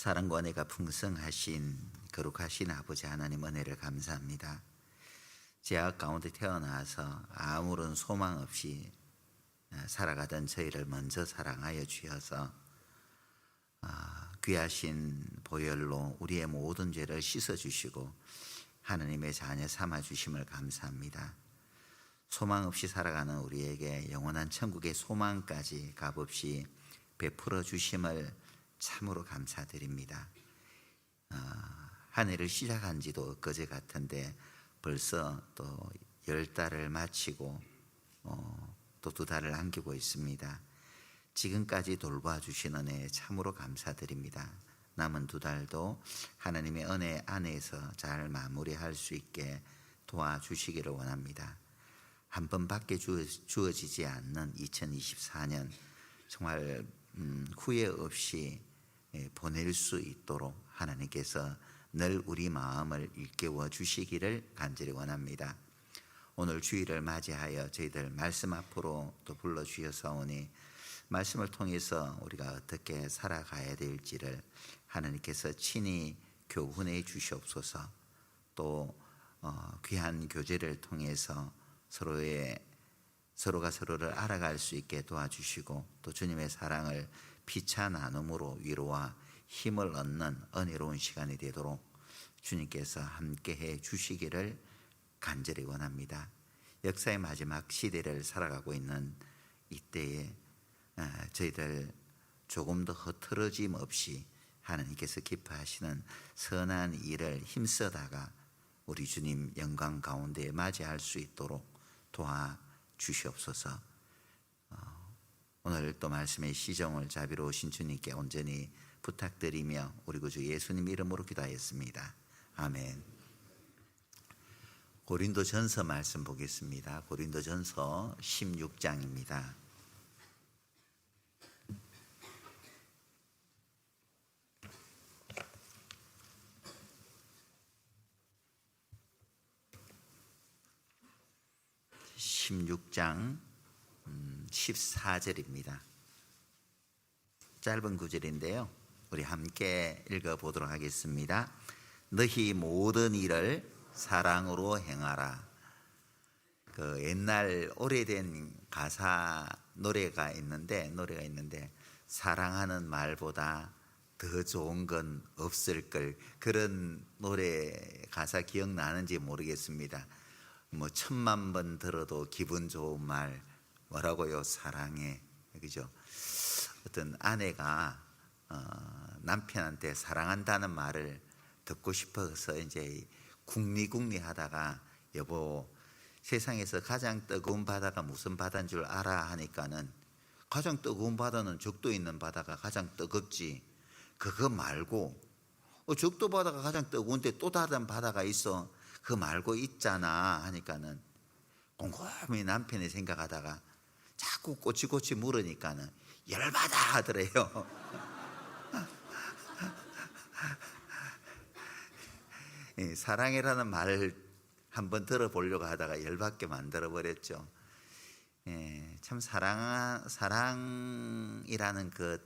사랑과 은혜가 풍성하신 거룩하신 아버지 하나님 은혜를 감사합니다. 죄악 가운데 태어나서 아무런 소망 없이 살아가던 저희를 먼저 사랑하여 주셔서 귀하신 보혈로 우리의 모든 죄를 씻어주시고 하나님의 자녀 삼아주심을 감사합니다. 소망 없이 살아가는 우리에게 영원한 천국의 소망까지 값없이 베풀어 주심을 참으로 감사드립니다. 한 해를 시작한 지도 엊그제 같은데 벌써 또 10달을 마치고 또 2달을 남기고 있습니다. 지금까지 돌봐주신 은혜에 참으로 감사드립니다. 남은 2달도 하나님의 은혜 안에서 잘 마무리할 수 있게 도와주시기를 원합니다. 한 번밖에 주어지지 않는 2024년 정말 후회 없이 보낼 수 있도록 하나님께서 늘 우리 마음을 일깨워 주시기를 간절히 원합니다. 오늘 주일을 맞이하여 저희들 말씀 앞으로 또 불러주셔서오니 말씀을 통해서 우리가 어떻게 살아가야 될지를 하나님께서 친히 교훈해 주시옵소서. 또 귀한 교제를 통해서 서로가 서로를 알아갈 수 있게 도와주시고 또 주님의 사랑을 피차 나눔으로 위로와 힘을 얻는 은혜로운 시간이 되도록 주님께서 함께해 주시기를 간절히 원합니다. 역사의 마지막 시대를 살아가고 있는 이때에 저희들 조금 더 흐트러짐 없이 하나님께서 기뻐하시는 선한 일을 힘써다가 우리 주님 영광 가운데 맞이할 수 있도록 도와주시옵소서. 오늘 또 말씀의 시정을 자비로우신 주님께 온전히 부탁드리며 우리 구주 예수님 이름으로 기도하였습니다. 아멘. 고린도전서 말씀 보겠습니다. 고린도전서 16장입니다. (16장) 14절입니다. 짧은 구절인데요, 우리 함께 읽어보도록 하겠습니다. 너희 모든 일을 사랑으로 행하라. 그 옛날 오래된 가사 노래가 있는데 사랑하는 말보다 더 좋은 건 없을 걸, 그런 노래 가사 기억나는지 모르겠습니다. 1000만 번 들어도 기분 좋은 말, 뭐라고요? 사랑해. 그죠? 어떤 아내가 남편한테 사랑한다는 말을 듣고 싶어서 이제 궁리궁리 하다가 여보, 세상에서 가장 뜨거운 바다가 무슨 바다인 줄 알아? 하니까는 가장 뜨거운 바다는 적도 있는 바다가 가장 뜨겁지, 그거 말고 적도 바다가 가장 뜨거운데 또 다른 바다가 있어, 그거 말고 있잖아 하니까는 곰곰이 남편이 생각하다가 자꾸 꼬치꼬치 물으니까는 열받아 하더래요. 사랑이라는 말을 한번 들어보려고 하다가 열받게 만들어버렸죠. 참 사랑이라는 그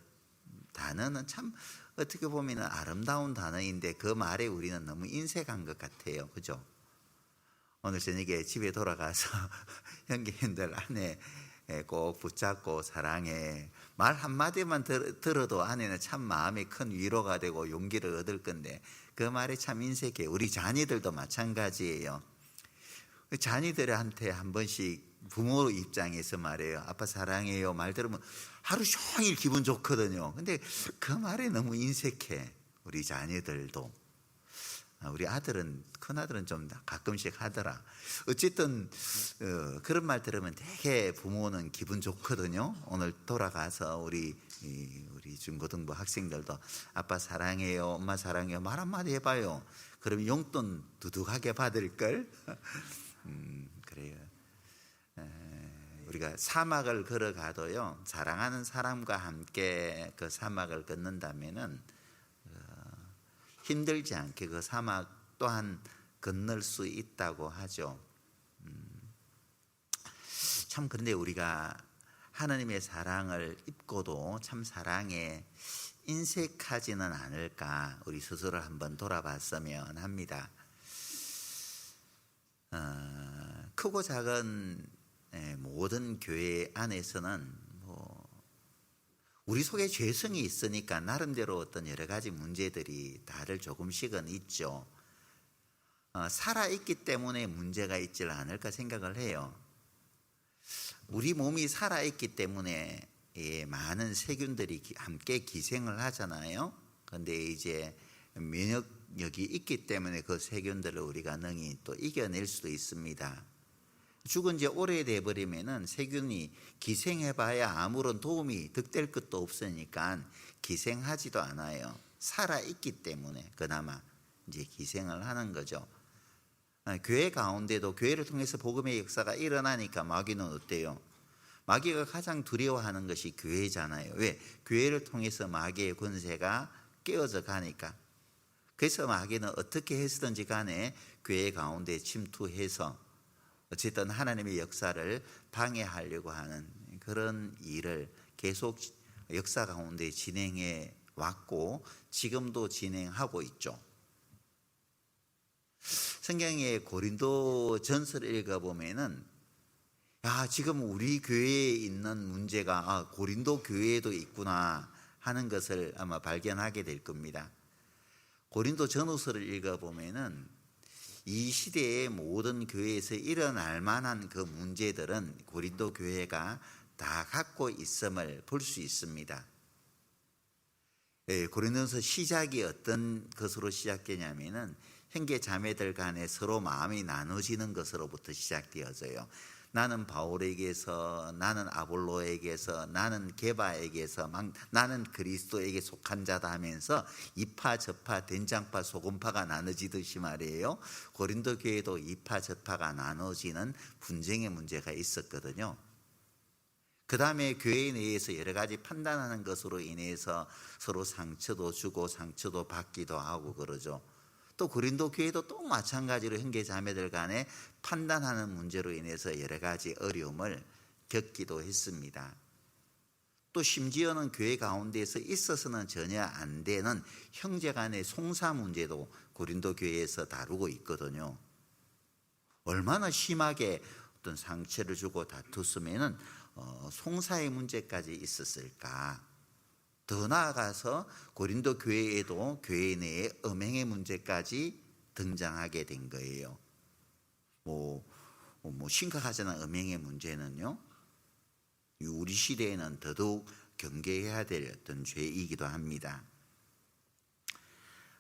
단어는 참 어떻게 보면 아름다운 단어인데 그 말에 우리는 너무 인색한 것 같아요. 그죠? 오늘 저녁에 집에 돌아가서 형제님들 아내 꼭 붙잡고 사랑해 말 한마디만 들어도 아내는 참 마음이 큰 위로가 되고 용기를 얻을 건데 그 말이 참 인색해. 우리 자녀들도 마찬가지예요. 자녀들한테 한 번씩 부모 입장에서 말해요. 아빠 사랑해요 말 들으면 하루 종일 기분 좋거든요. 근데 그 말이 너무 인색해. 우리 자녀들도. 우리 큰아들은 좀 가끔씩 하더라. 어쨌든 그런 말 들으면 되게 부모는 기분 좋거든요. 오늘 돌아가서 우리 중고등부 학생들도 아빠 사랑해요, 엄마 사랑해요 말 한마디 해봐요. 그러면 용돈 두둑하게 받을걸. 그래요. 우리가 사막을 걸어가도요, 사랑하는 사람과 함께 그 사막을 걷는다면은 힘들지 않게 그 사막 또한 건널 수 있다고 하죠. 참 그런데 우리가 하나님의 사랑을 입고도 참 사랑에 인색하지는 않을까, 우리 스스로를 한번 돌아봤으면 합니다. 크고 작은 모든 교회 안에서는 우리 속에 죄성이 있으니까 나름대로 어떤 여러 가지 문제들이 다들 조금씩은 있죠. 살아있기 때문에 문제가 있지 않을까 생각을 해요. 우리 몸이 살아있기 때문에 많은 세균들이 함께 기생을 하잖아요. 그런데 이제 면역력이 있기 때문에 그 세균들을 우리가 능히 또 이겨낼 수도 있습니다. 죽은 지 오래돼 버리면은 세균이 기생해봐야 아무런 도움이 득될 것도 없으니까 기생하지도 않아요. 살아있기 때문에 그나마 이제 기생을 하는 거죠. 교회 가운데도 교회를 통해서 복음의 역사가 일어나니까 마귀는 어때요? 마귀가 가장 두려워하는 것이 교회잖아요. 왜? 교회를 통해서 마귀의 권세가 깨어져 가니까. 그래서 마귀는 어떻게 해서든지 간에 교회 가운데 침투해서 어쨌든 하나님의 역사를 방해하려고 하는 그런 일을 계속 역사 가운데 진행해 왔고 지금도 진행하고 있죠. 성경의 고린도 전서를 읽어보면은 지금 우리 교회에 있는 문제가 고린도 교회에도 있구나 하는 것을 아마 발견하게 될 겁니다. 고린도 전후서를 읽어보면은 이 시대의 모든 교회에서 일어날 만한 그 문제들은 고린도 교회가 다 갖고 있음을 볼 수 있습니다. 고린도서 시작이 어떤 것으로 시작되냐면은 형제 자매들 간에 서로 마음이 나눠지는 것으로부터 시작되어져요. 나는 바울에게서, 나는 아볼로에게서, 나는 게바에게서, 나는 그리스도에게 속한 자다 하면서 이파 저파 된장파 소금파가 나눠지듯이 말이에요. 고린도 교회도 이파 저파가 나눠지는 분쟁의 문제가 있었거든요. 그 다음에 교회 내에서 여러 가지 판단하는 것으로 인해서 서로 상처도 주고 상처도 받기도 하고 그러죠. 또 고린도 교회도 또 마찬가지로 형제 자매들 간에 판단하는 문제로 인해서 여러 가지 어려움을 겪기도 했습니다. 또 심지어는 교회 가운데에서 있어서는 전혀 안 되는 형제 간의 송사 문제도 고린도 교회에서 다루고 있거든요. 얼마나 심하게 어떤 상처를 주고 다투었으면은 송사의 문제까지 있었을까. 더 나아가서 고린도 교회에도 교회 내에 음행의 문제까지 등장하게 된 거예요. 심각하잖아. 음행의 문제는요. 우리 시대에는 더더욱 경계해야 될 어떤 죄이기도 합니다.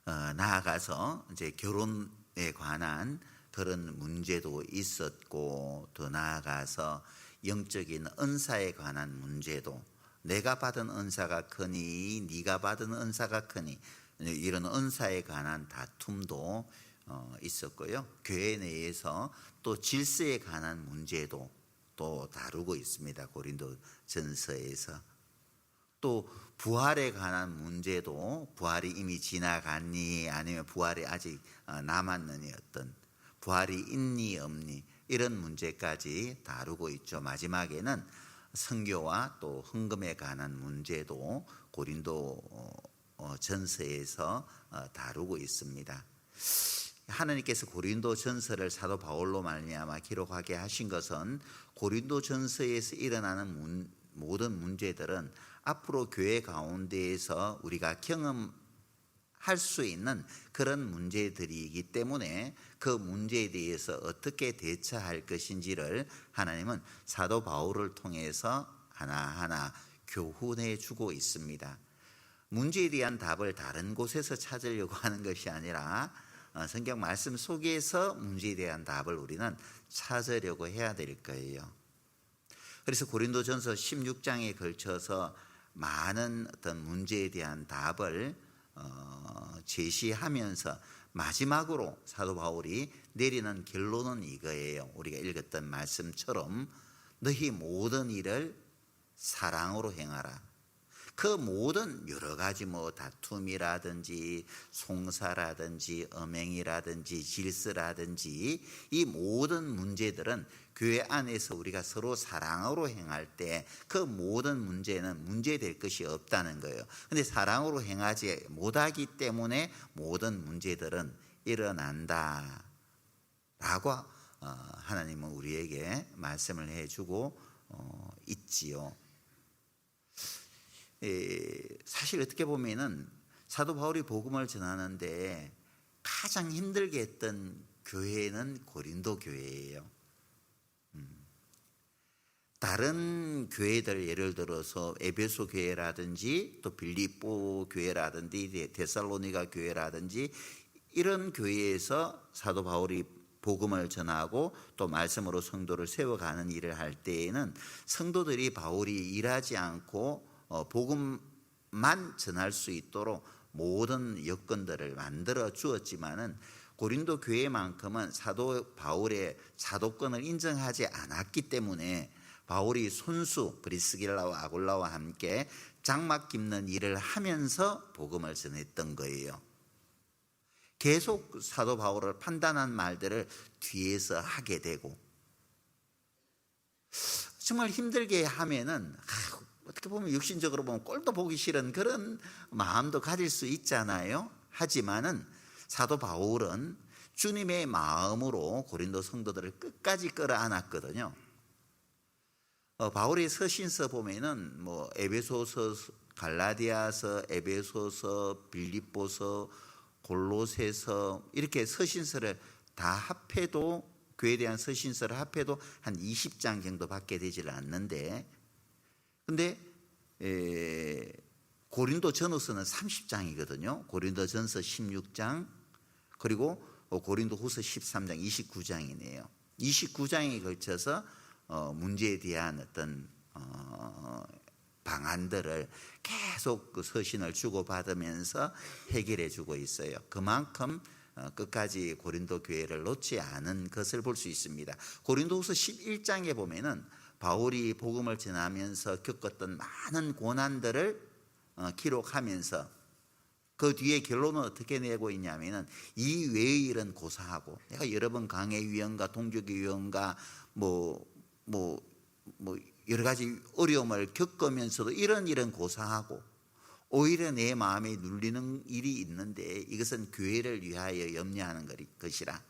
나아가서 이제 결혼에 관한 그런 문제도 있었고, 더 나아가서 영적인 은사에 관한 문제도, 내가 받은 은사가 크니 네가 받은 은사가 크니, 이런 은사에 관한 다툼도 있었고요. 교회 내에서 또 질서에 관한 문제도 또 다루고 있습니다. 고린도 전서에서. 또 부활에 관한 문제도, 부활이 이미 지나갔니 아니면 부활이 아직 남았느니, 어떤 부활이 있니 없니, 이런 문제까지 다루고 있죠. 마지막에는 선교와 또 헌금에 관한 문제도 고린도 전서에서 다루고 있습니다. 하나님께서 고린도 전서를 사도 바울로 말미암아 기록하게 하신 것은 고린도 전서에서 일어나는 모든 문제들은 앞으로 교회 가운데에서 우리가 경험할 수 있는 그런 문제들이기 때문에 그 문제에 대해서 어떻게 대처할 것인지를 하나님은 사도 바울을 통해서 하나하나 교훈해 주고 있습니다. 문제에 대한 답을 다른 곳에서 찾으려고 하는 것이 아니라 성경 말씀 속에서 문제에 대한 답을 우리는 찾으려고 해야 될 거예요. 그래서 고린도전서 16장에 걸쳐서 많은 어떤 문제에 대한 답을 제시하면서 마지막으로 사도 바울이 내리는 결론은 이거예요. 우리가 읽었던 말씀처럼 너희 모든 일을 사랑으로 행하라. 그 모든 여러 가지 뭐 다툼이라든지 송사라든지 음행이라든지 질서라든지 이 모든 문제들은 교회 안에서 우리가 서로 사랑으로 행할 때 그 모든 문제는 문제될 것이 없다는 거예요. 근데 사랑으로 행하지 못하기 때문에 모든 문제들은 일어난다 라고 하나님은 우리에게 말씀을 해주고 있지요. 사실 어떻게 보면은 사도 바울이 복음을 전하는데 가장 힘들게 했던 교회는 고린도 교회예요. 다른 교회들 예를 들어서 에베소 교회라든지 또 빌립보 교회라든지 데살로니가 교회라든지 이런 교회에서 사도 바울이 복음을 전하고 또 말씀으로 성도를 세워가는 일을 할 때에는 성도들이 바울이 일하지 않고 복음만 전할 수 있도록 모든 여건들을 만들어 주었지만은 고린도 교회만큼은 사도 바울의 사도권을 인정하지 않았기 때문에 바울이 손수 브리스길라와 아굴라와 함께 장막 깁는 일을 하면서 복음을 전했던 거예요. 계속 사도 바울을 판단한 말들을 뒤에서 하게 되고 정말 힘들게 하면은 어떻게 보면 육신적으로 보면 꼴도 보기 싫은 그런 마음도 가질 수 있잖아요. 하지만은 사도 바울은 주님의 마음으로 고린도 성도들을 끝까지 끌어안았거든요. 바울의 서신서 보면은 뭐 에베소서, 갈라디아서, 에베소서, 빌립보서, 골로새서 이렇게 서신서를 다 합해도 교회에 대한 서신서를 합해도 한 20장 정도 밖에 되질 않는데 근데 고린도 전후서는 30장이거든요. 고린도 전서 16장 그리고 고린도 후서 13장 29장이네요. 29장에 걸쳐서 문제에 대한 어떤 방안들을 계속 그 서신을 주고받으면서 해결해 주고 있어요. 그만큼 끝까지 고린도 교회를 놓지 않은 것을 볼 수 있습니다. 고린도후서 11장에 보면은 바울이 복음을 전하면서 겪었던 많은 고난들을 기록하면서 그 뒤에 결론은 어떻게 내고 있냐면은 이 외의 일은 고사하고 내가 여러 번 강해 위원과 동족의 위원과 뭐 여러 가지 어려움을 겪으면서도 이런 일은 고사하고 오히려 내 마음에 눌리는 일이 있는데 이것은 교회를 위하여 염려하는 것이라.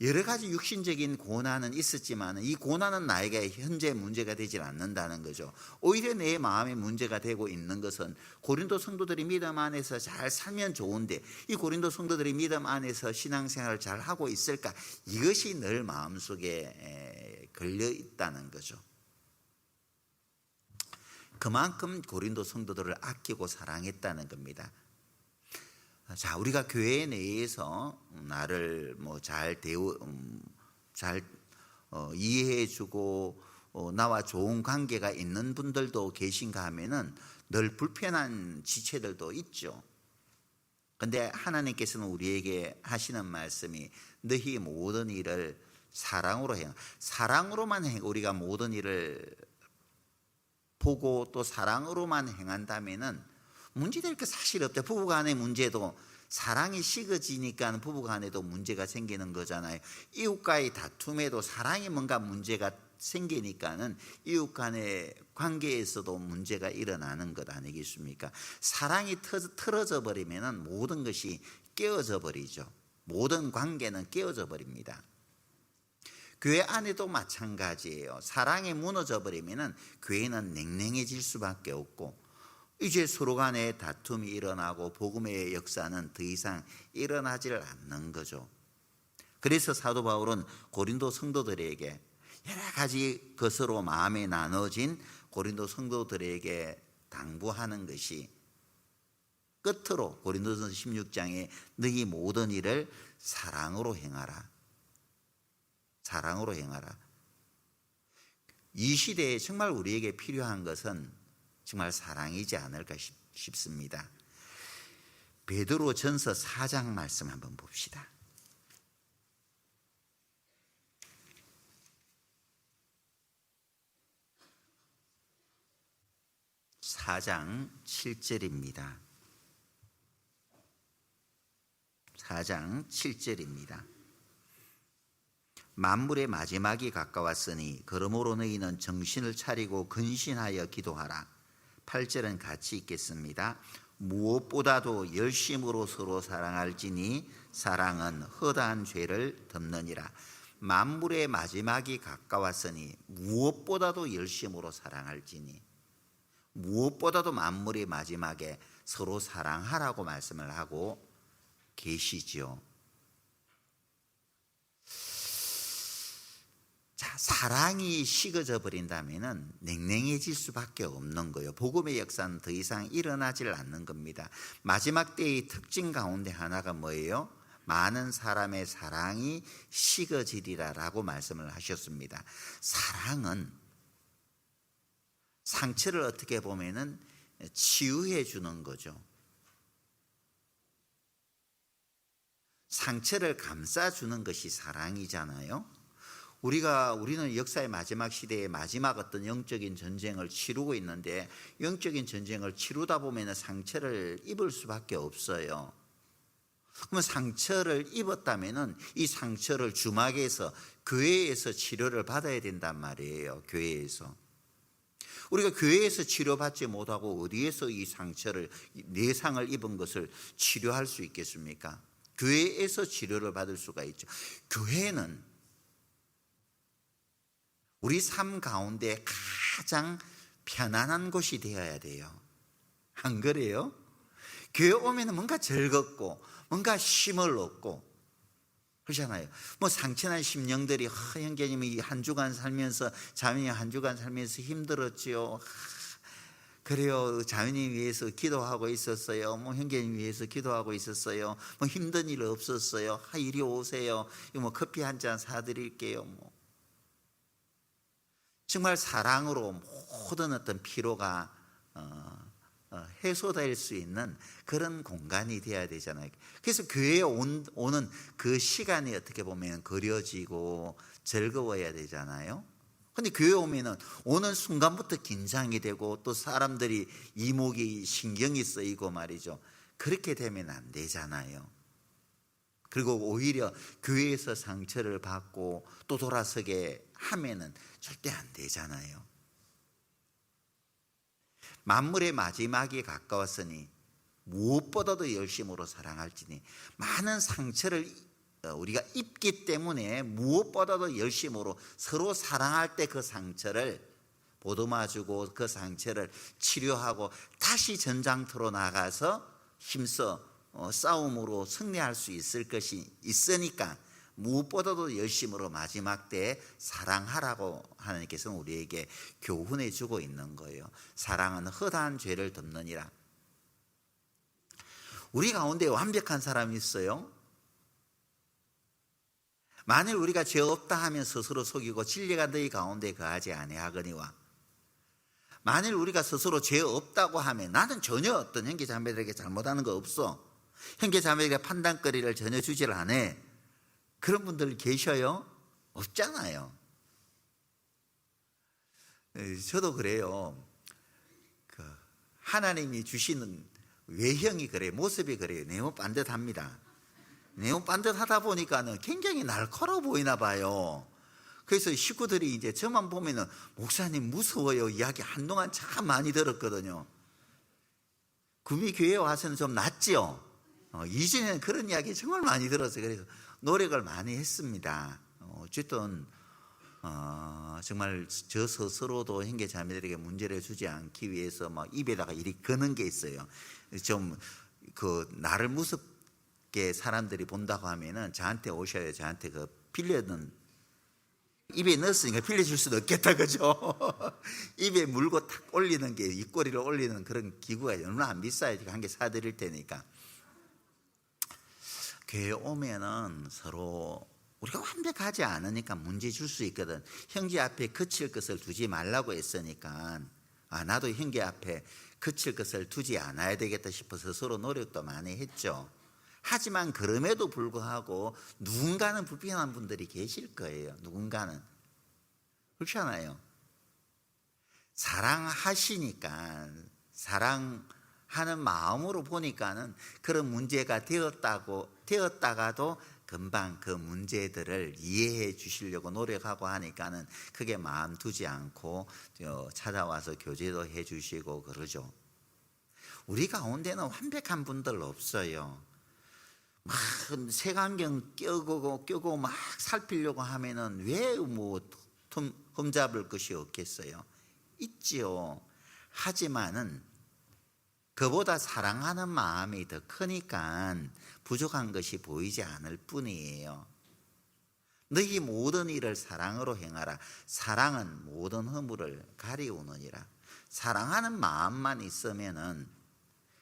여러 가지 육신적인 고난은 있었지만 이 고난은 나에게 현재 문제가 되질 않는다는 거죠. 오히려 내 마음에 문제가 되고 있는 것은 고린도 성도들이 믿음 안에서 잘 살면 좋은데 이 고린도 성도들이 믿음 안에서 신앙생활을 잘 하고 있을까? 이것이 늘 마음속에 걸려 있다는 거죠. 그만큼 고린도 성도들을 아끼고 사랑했다는 겁니다. 자, 우리가 교회 내에서 나를 잘 이해해주고 나와 좋은 관계가 있는 분들도 계신가 하면은 늘 불편한 지체들도 있죠. 근데 하나님께서는 우리에게 하시는 말씀이 너희 모든 일을 사랑으로 해. 사랑으로만 우리가 모든 일을 보고 또 사랑으로만 행한다면은 문제될 게 사실 없대. 부부간의 문제도 사랑이 식어지니까 부부간에도 문제가 생기는 거잖아요. 이웃과의 다툼에도 사랑이 뭔가 문제가 생기니까는 이웃간의 관계에서도 문제가 일어나는 것 아니겠습니까? 사랑이 틀어져 버리면은 모든 것이 깨어져 버리죠. 모든 관계는 깨어져 버립니다. 교회 안에도 마찬가지예요. 사랑이 무너져 버리면은 교회는 냉랭해질 수밖에 없고 이제 서로 간에 다툼이 일어나고 복음의 역사는 더 이상 일어나질 않는 거죠. 그래서 사도 바울은 고린도 성도들에게 여러 가지 것으로 마음에 나눠진 고린도 성도들에게 당부하는 것이 끝으로 고린도전서 16장에 너희 모든 일을 사랑으로 행하라. 사랑으로 행하라. 이 시대에 정말 우리에게 필요한 것은 정말 사랑이지 않을까 싶습니다. 베드로 전서 4장 말씀 한번 봅시다. 4장 7절입니다. 4장 7절입니다. 만물의 마지막이 가까웠으니 그러므로 너희는 정신을 차리고 근신하여 기도하라. 8절은 같이 읽겠습니다. 무엇보다도 열심으로 서로 사랑할지니 사랑은 허다한 죄를 덮느니라. 만물의 마지막이 가까웠으니 무엇보다도 열심으로 사랑할지니, 무엇보다도 만물의 마지막에 서로 사랑하라고 말씀을 하고 계시죠. 자, 사랑이 식어져 버린다면 냉랭해질 수밖에 없는 거예요. 복음의 역사는 더 이상 일어나질 않는 겁니다. 마지막 때의 특징 가운데 하나가 뭐예요? 많은 사람의 사랑이 식어지리라라고 말씀을 하셨습니다. 사랑은 상처를 어떻게 보면은 치유해 주는 거죠. 상처를 감싸주는 것이 사랑이잖아요. 우리는 역사의 마지막 시대에 마지막 어떤 영적인 전쟁을 치르고 있는데, 영적인 전쟁을 치르다 보면 상처를 입을 수밖에 없어요. 그러면 상처를 입었다면 이 상처를 주막에서, 교회에서 치료를 받아야 된단 말이에요. 교회에서. 우리가 교회에서 치료받지 못하고 어디에서 이 상처를, 내상을 입은 것을 치료할 수 있겠습니까? 교회에서 치료를 받을 수가 있죠. 교회는 우리 삶 가운데 가장 편안한 곳이 되어야 돼요. 안 그래요? 교회 오면 뭔가 즐겁고 뭔가 쉼을 얻고 그러잖아요. 뭐 상처난 심령들이 형제님이 한 주간 살면서, 자매님 한 주간 살면서 힘들었지요. 그래요. 자매님 위해서 기도하고 있었어요. 뭐 형제님 위해서 기도하고 있었어요. 뭐 힘든 일 없었어요. 이리 오세요. 뭐 커피 한 잔 사드릴게요. 뭐 정말 사랑으로 모든 어떤 피로가 해소될 수 있는 그런 공간이 되어야 되잖아요. 그래서 교회에 오는 그 시간이 어떻게 보면 그려지고 즐거워야 되잖아요. 근데 교회 오면은 오는 순간부터 긴장이 되고 또 사람들이 이목이 신경이 쓰이고 말이죠. 그렇게 되면 안 되잖아요. 그리고 오히려 교회에서 상처를 받고 또 돌아서게 하면은 절대 안 되잖아요. 만물의 마지막이 가까웠으니 무엇보다도 열심으로 사랑할지니, 많은 상처를 우리가 입기 때문에 무엇보다도 열심으로 서로 사랑할 때 그 상처를 보듬어주고 그 상처를 치료하고 다시 전장터로 나가서 힘써 싸움으로 승리할 수 있을 것이 있으니까 무엇보다도 열심으로 마지막 때에 사랑하라고 하나님께서는 우리에게 교훈해 주고 있는 거예요. 사랑은 허다한 죄를 덮느니라. 우리 가운데 완벽한 사람이 있어요? 만일 우리가 죄 없다 하면 스스로 속이고 진리가 너희 가운데 거하지 아니하거니와, 만일 우리가 스스로 죄 없다고 하면 나는 전혀 어떤 형제 자매들에게 잘못하는 거 없어, 형제 자매에게 판단거리를 전혀 주질 않아, 그런 분들 계셔요? 없잖아요. 저도 그래요. 하나님이 주시는 외형이 그래요. 모습이 그래요. 너무 반듯합니다. 너무 반듯하다 보니까는 굉장히 날카로워 보이나 봐요. 그래서 식구들이 이제 저만 보면은 목사님 무서워요 이야기 한동안 참 많이 들었거든요. 구미교회 와서는 좀 낫지요. 이전에는 그런 이야기 정말 많이 들었어요. 그래서 노력을 많이 했습니다. 어쨌든 정말 저 스스로도 형제 자매들에게 문제를 주지 않기 위해서 막 입에다가 이리 거는 게 있어요. 좀 나를 무섭게 사람들이 본다고 하면은 저한테 오셔야 저한테 빌려는, 입에 넣었으니까 빌려줄 수도 없겠다, 그죠? 입에 물고 탁 올리는 게, 입꼬리를 올리는 그런 기구가 얼마나 안 비싸요. 한 개 사드릴 테니까. 교회 오면은 서로 우리가 완벽하지 않으니까 문제 줄 수 있거든. 형제 앞에 그칠 것을 두지 말라고 했으니까 나도 형제 앞에 그칠 것을 두지 않아야 되겠다 싶어서 서로 노력도 많이 했죠. 하지만 그럼에도 불구하고 누군가는 불편한 분들이 계실 거예요. 누군가는. 그렇잖아요. 사랑하시니까 사랑하는 마음으로 보니까는 그런 문제가 되었다가도 금방 그 문제들을 이해해 주시려고 노력하고 하니까는 크게 마음 두지 않고 찾아와서 교제도 해 주시고 그러죠. 우리 가운데는 완벽한 분들 없어요. 막 색안경 껴고 막 살피려고 하면은 왜 뭐 흠잡을 것이 없겠어요? 있지요. 하지만은 그보다 사랑하는 마음이 더 크니까 부족한 것이 보이지 않을 뿐이에요. 너희 모든 일을 사랑으로 행하라. 사랑은 모든 허물을 가리우느니라. 사랑하는 마음만 있으면은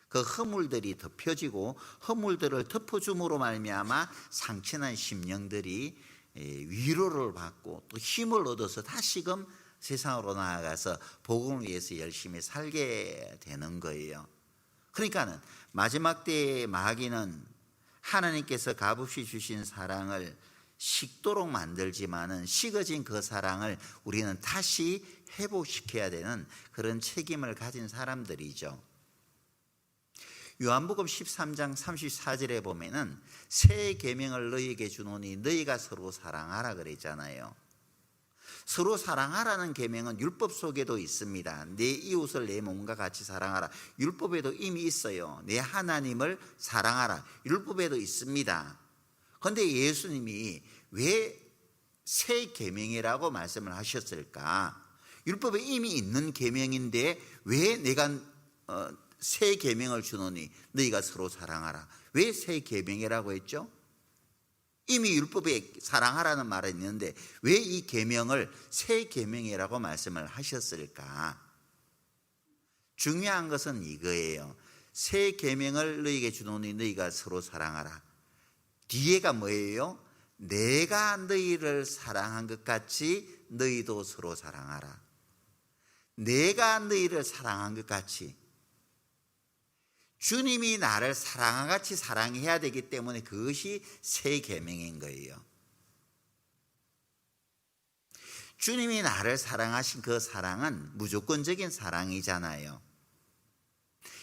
그 허물들이 덮여지고 허물들을 덮어줌으로 말미암아 상처난 심령들이 위로를 받고 또 힘을 얻어서 다시금 세상으로 나아가서 복음을 위해서 열심히 살게 되는 거예요. 그러니까는 마지막 때의 마귀는 하나님께서 값없이 주신 사랑을 식도록 만들지만은 식어진 그 사랑을 우리는 다시 회복시켜야 되는 그런 책임을 가진 사람들이죠. 요한복음 13장 34절에 보면은 새 계명을 너희에게 주노니 너희가 서로 사랑하라 그랬잖아요. 서로 사랑하라는 계명은 율법 속에도 있습니다. 내 이웃을 내 몸과 같이 사랑하라. 율법에도 이미 있어요. 내 하나님을 사랑하라. 율법에도 있습니다. 그런데 예수님이 왜 새 계명이라고 말씀을 하셨을까? 율법에 이미 있는 계명인데 왜 내가 새 계명을 주노니 너희가 서로 사랑하라. 왜 새 계명이라고 했죠? 이미 율법에 사랑하라는 말이 있는데 왜 이 계명을 새 계명이라고 말씀을 하셨을까? 중요한 것은 이거예요. 새 계명을 너희에게 주노니 너희가 서로 사랑하라. 뒤에가 뭐예요? 내가 너희를 사랑한 것 같이 너희도 서로 사랑하라. 내가 너희를 사랑한 것 같이. 주님이 나를 사랑한 같이 사랑해야 되기 때문에 그것이 새 계명인 거예요. 주님이 나를 사랑하신 그 사랑은 무조건적인 사랑이잖아요.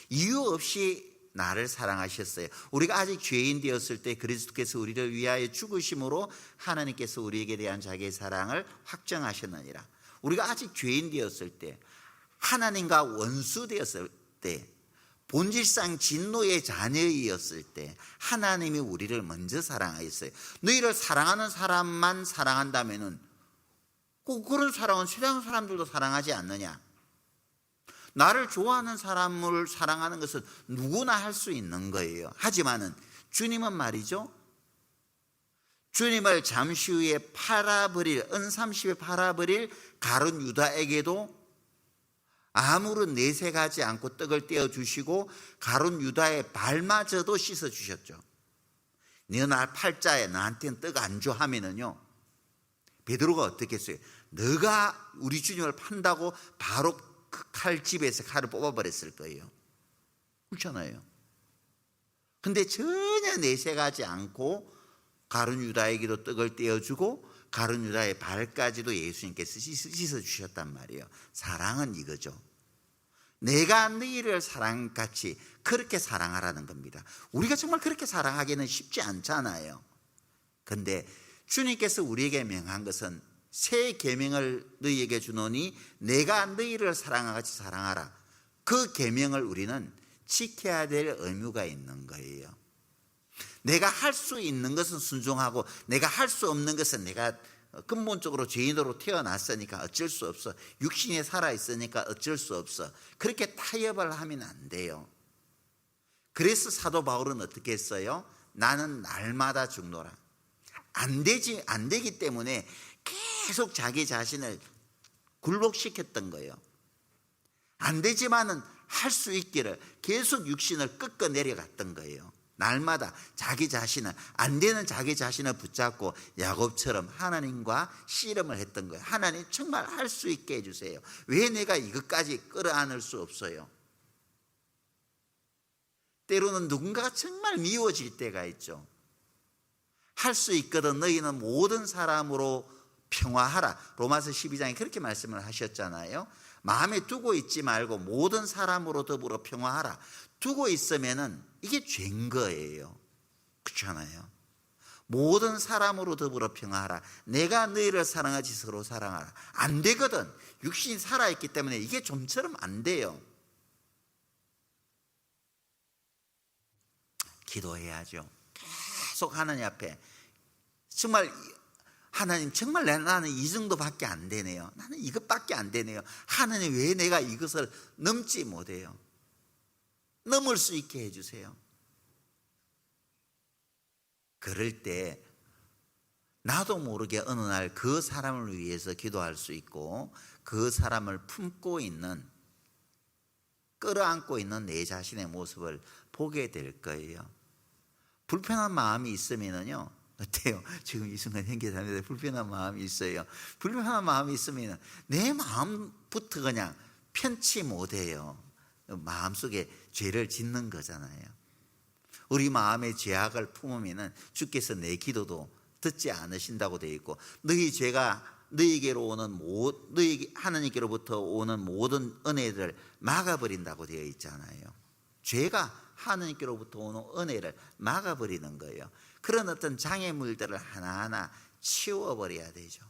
이유 없이 나를 사랑하셨어요. 우리가 아직 죄인 되었을 때 그리스도께서 우리를 위하여 죽으심으로 하나님께서 우리에게 대한 자기의 사랑을 확정하셨느니라. 우리가 아직 죄인 되었을 때, 하나님과 원수 되었을 때, 본질상 진노의 자녀이었을 때 하나님이 우리를 먼저 사랑하셨어요. 너희를 사랑하는 사람만 사랑한다면은 그런 사랑은 세상 사람들도 사랑하지 않느냐? 나를 좋아하는 사람을 사랑하는 것은 누구나 할 수 있는 거예요. 하지만은 주님은 말이죠, 주님을 잠시 후에 은삼십에 팔아버릴 가룟 유다에게도 아무런 내색하지 않고 떡을 떼어주시고 가룟 유다의 발마저도 씻어주셨죠. 너 날 팔자에 나한테는 떡 안 줘 하면은요, 베드로가 어떻게 했어요? 너가 우리 주님을 판다고 바로 그 칼집에서 칼을 뽑아버렸을 거예요. 그렇잖아요. 근데 전혀 내색하지 않고 가룟 유다에게도 떡을 떼어주고 가룟 유다의 발까지도 예수님께서 씻어주셨단 말이에요. 사랑은 이거죠. 내가 너희를 사랑같이 그렇게 사랑하라는 겁니다. 우리가 정말 그렇게 사랑하기는 쉽지 않잖아요. 그런데 주님께서 우리에게 명한 것은 새 계명을 너희에게 주노니 내가 너희를 사랑같이 사랑하라. 그 계명을 우리는 지켜야 될 의무가 있는 거예요. 내가 할 수 있는 것은 순종하고 내가 할 수 없는 것은 내가 근본적으로 죄인으로 태어났으니까 어쩔 수 없어. 육신에 살아있으니까 어쩔 수 없어. 그렇게 타협을 하면 안 돼요. 그래서 사도 바울은 어떻게 했어요? 나는 날마다 죽노라. 안 되기 때문에 계속 자기 자신을 굴복시켰던 거예요. 안 되지만은 할 수 있기를 계속 육신을 꺾어 내려갔던 거예요. 날마다 자기 자신을, 안 되는 자기 자신을 붙잡고 야곱처럼 하나님과 씨름을 했던 거예요. 하나님 정말 할 수 있게 해주세요. 왜 내가 이것까지 끌어안을 수 없어요? 때로는 누군가가 정말 미워질 때가 있죠. 할 수 있거든 너희는 모든 사람으로 평화하라. 로마서 12장에 그렇게 말씀을 하셨잖아요. 마음에 두고 있지 말고 모든 사람으로 더불어 평화하라. 두고 있으면은 이게 죄인 거예요. 그렇잖아요. 모든 사람으로 더불어 평화하라. 내가 너희를 사랑하지 서로 사랑하라. 안 되거든. 육신이 살아있기 때문에 이게 좀처럼 안 돼요. 기도해야죠. 계속 하나님 앞에 정말 하나님 정말 나는 이 정도밖에 안 되네요. 나는 이것밖에 안 되네요. 하나님 왜 내가 이것을 넘지 못해요? 넘을 수 있게 해주세요. 그럴 때 나도 모르게 어느 날 그 사람을 위해서 기도할 수 있고 그 사람을 품고 있는, 끌어안고 있는 내 자신의 모습을 보게 될 거예요. 불편한 마음이 있으면요, 어때요? 지금 이 순간 현계자매들 불편한 마음이 있어요. 불편한 마음이 있으면 내 마음부터 그냥 편치 못해요. 마음속에 죄를 짓는 거잖아요. 우리 마음에 죄악을 품으면 주께서 내 기도도 듣지 않으신다고 되어 있고, 너희 죄가 너희에게로 오는 너희 하나님께로부터 오는 모든 은혜를 막아버린다고 되어 있잖아요. 죄가 하나님께로부터 오는 은혜를 막아버리는 거예요. 그런 어떤 장애물들을 하나하나 치워버려야 되죠.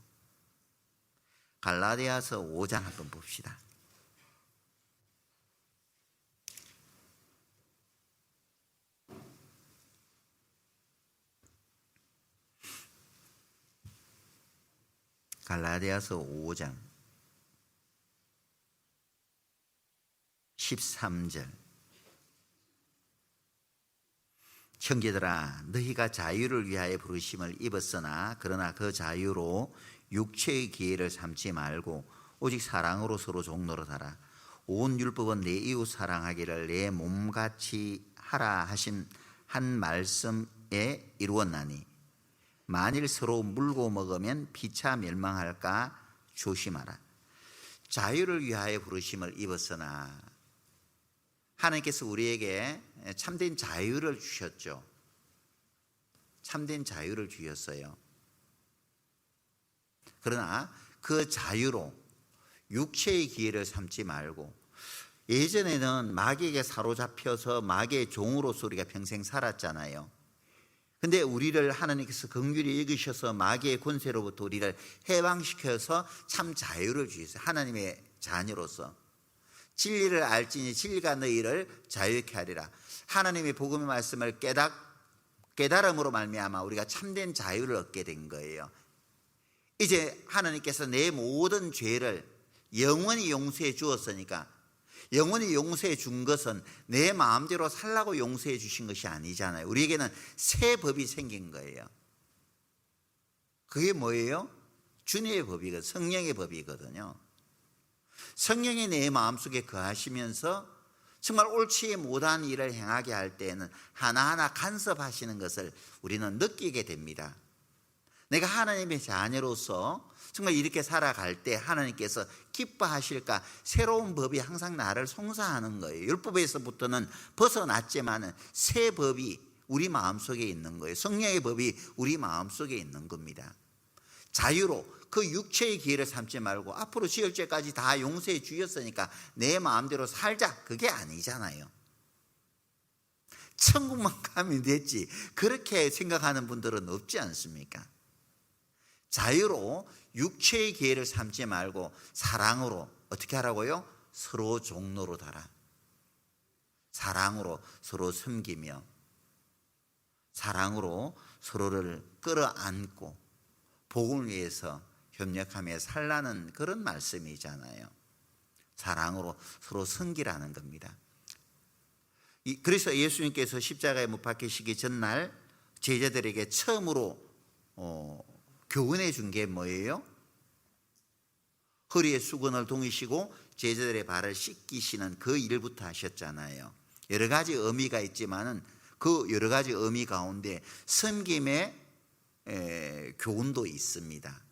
갈라디아서 5장 한번 봅시다. 갈라디아서 5장 13절. 형제들아, 너희가 자유를 위하여 부르심을 입었으나 그러나 그 자유로 육체의 기회를 삼지 말고 오직 사랑으로 서로 종노릇하라. 온 율법은 내 이웃 사랑하기를 내 몸같이 하라 하신 한 말씀에 이루었나니 만일 서로 물고 먹으면 피차 멸망할까 조심하라. 자유를 위하여 부르심을 입었으나, 하나님께서 우리에게 참된 자유를 주셨죠. 참된 자유를 주셨어요. 그러나 그 자유로 육체의 기회를 삼지 말고, 예전에는 마귀에게 사로잡혀서 마귀의 종으로서 우리가 평생 살았잖아요. 근데 우리를 하나님께서 긍휼히 여기셔서 마귀의 권세로부터 우리를 해방시켜서 참 자유를 주셨어요. 하나님의 자녀로서. 진리를 알지니 진리가 너희를 자유케 하리라. 하나님의 복음의 말씀을 깨달음으로 말미암아 우리가 참된 자유를 얻게 된 거예요. 이제 하나님께서 내 모든 죄를 영원히 용서해 주었으니까, 영원히 용서해 준 것은 내 마음대로 살라고 용서해 주신 것이 아니잖아요. 우리에게는 새 법이 생긴 거예요. 그게 뭐예요? 주님의 법이거든요. 성령의 법이거든요. 성령이 내 마음속에 거하시면서 정말 옳지 못한 일을 행하게 할 때에는 하나하나 간섭하시는 것을 우리는 느끼게 됩니다. 내가 하나님의 자녀로서 정말 이렇게 살아갈 때 하나님께서 기뻐하실까? 새로운 법이 항상 나를 송사하는 거예요. 율법에서부터는 벗어났지만 새 법이 우리 마음속에 있는 거예요. 성령의 법이 우리 마음속에 있는 겁니다. 자유로 그 육체의 기회를 삼지 말고 앞으로 지을 죄까지 다 용서해 주셨으니까 내 마음대로 살자, 그게 아니잖아요. 천국만 가면 됐지, 그렇게 생각하는 분들은 없지 않습니까? 자유로 육체의 기회를 삼지 말고 사랑으로 어떻게 하라고요? 서로 종노릇하라. 사랑으로 서로 섬기며 사랑으로 서로를 끌어안고 복음을 위해서 협력하며 살라는 그런 말씀이잖아요. 사랑으로 서로 섬기라는 겁니다. 그래서 예수님께서 십자가에 못 박히시기 전날 제자들에게 처음으로 교훈해 준 게 뭐예요? 허리에 수건을 동이시고 제자들의 발을 씻기시는 그 일부터 하셨잖아요. 여러 가지 의미가 있지만은 그 여러 가지 의미 가운데 섬김의 교훈도 있습니다.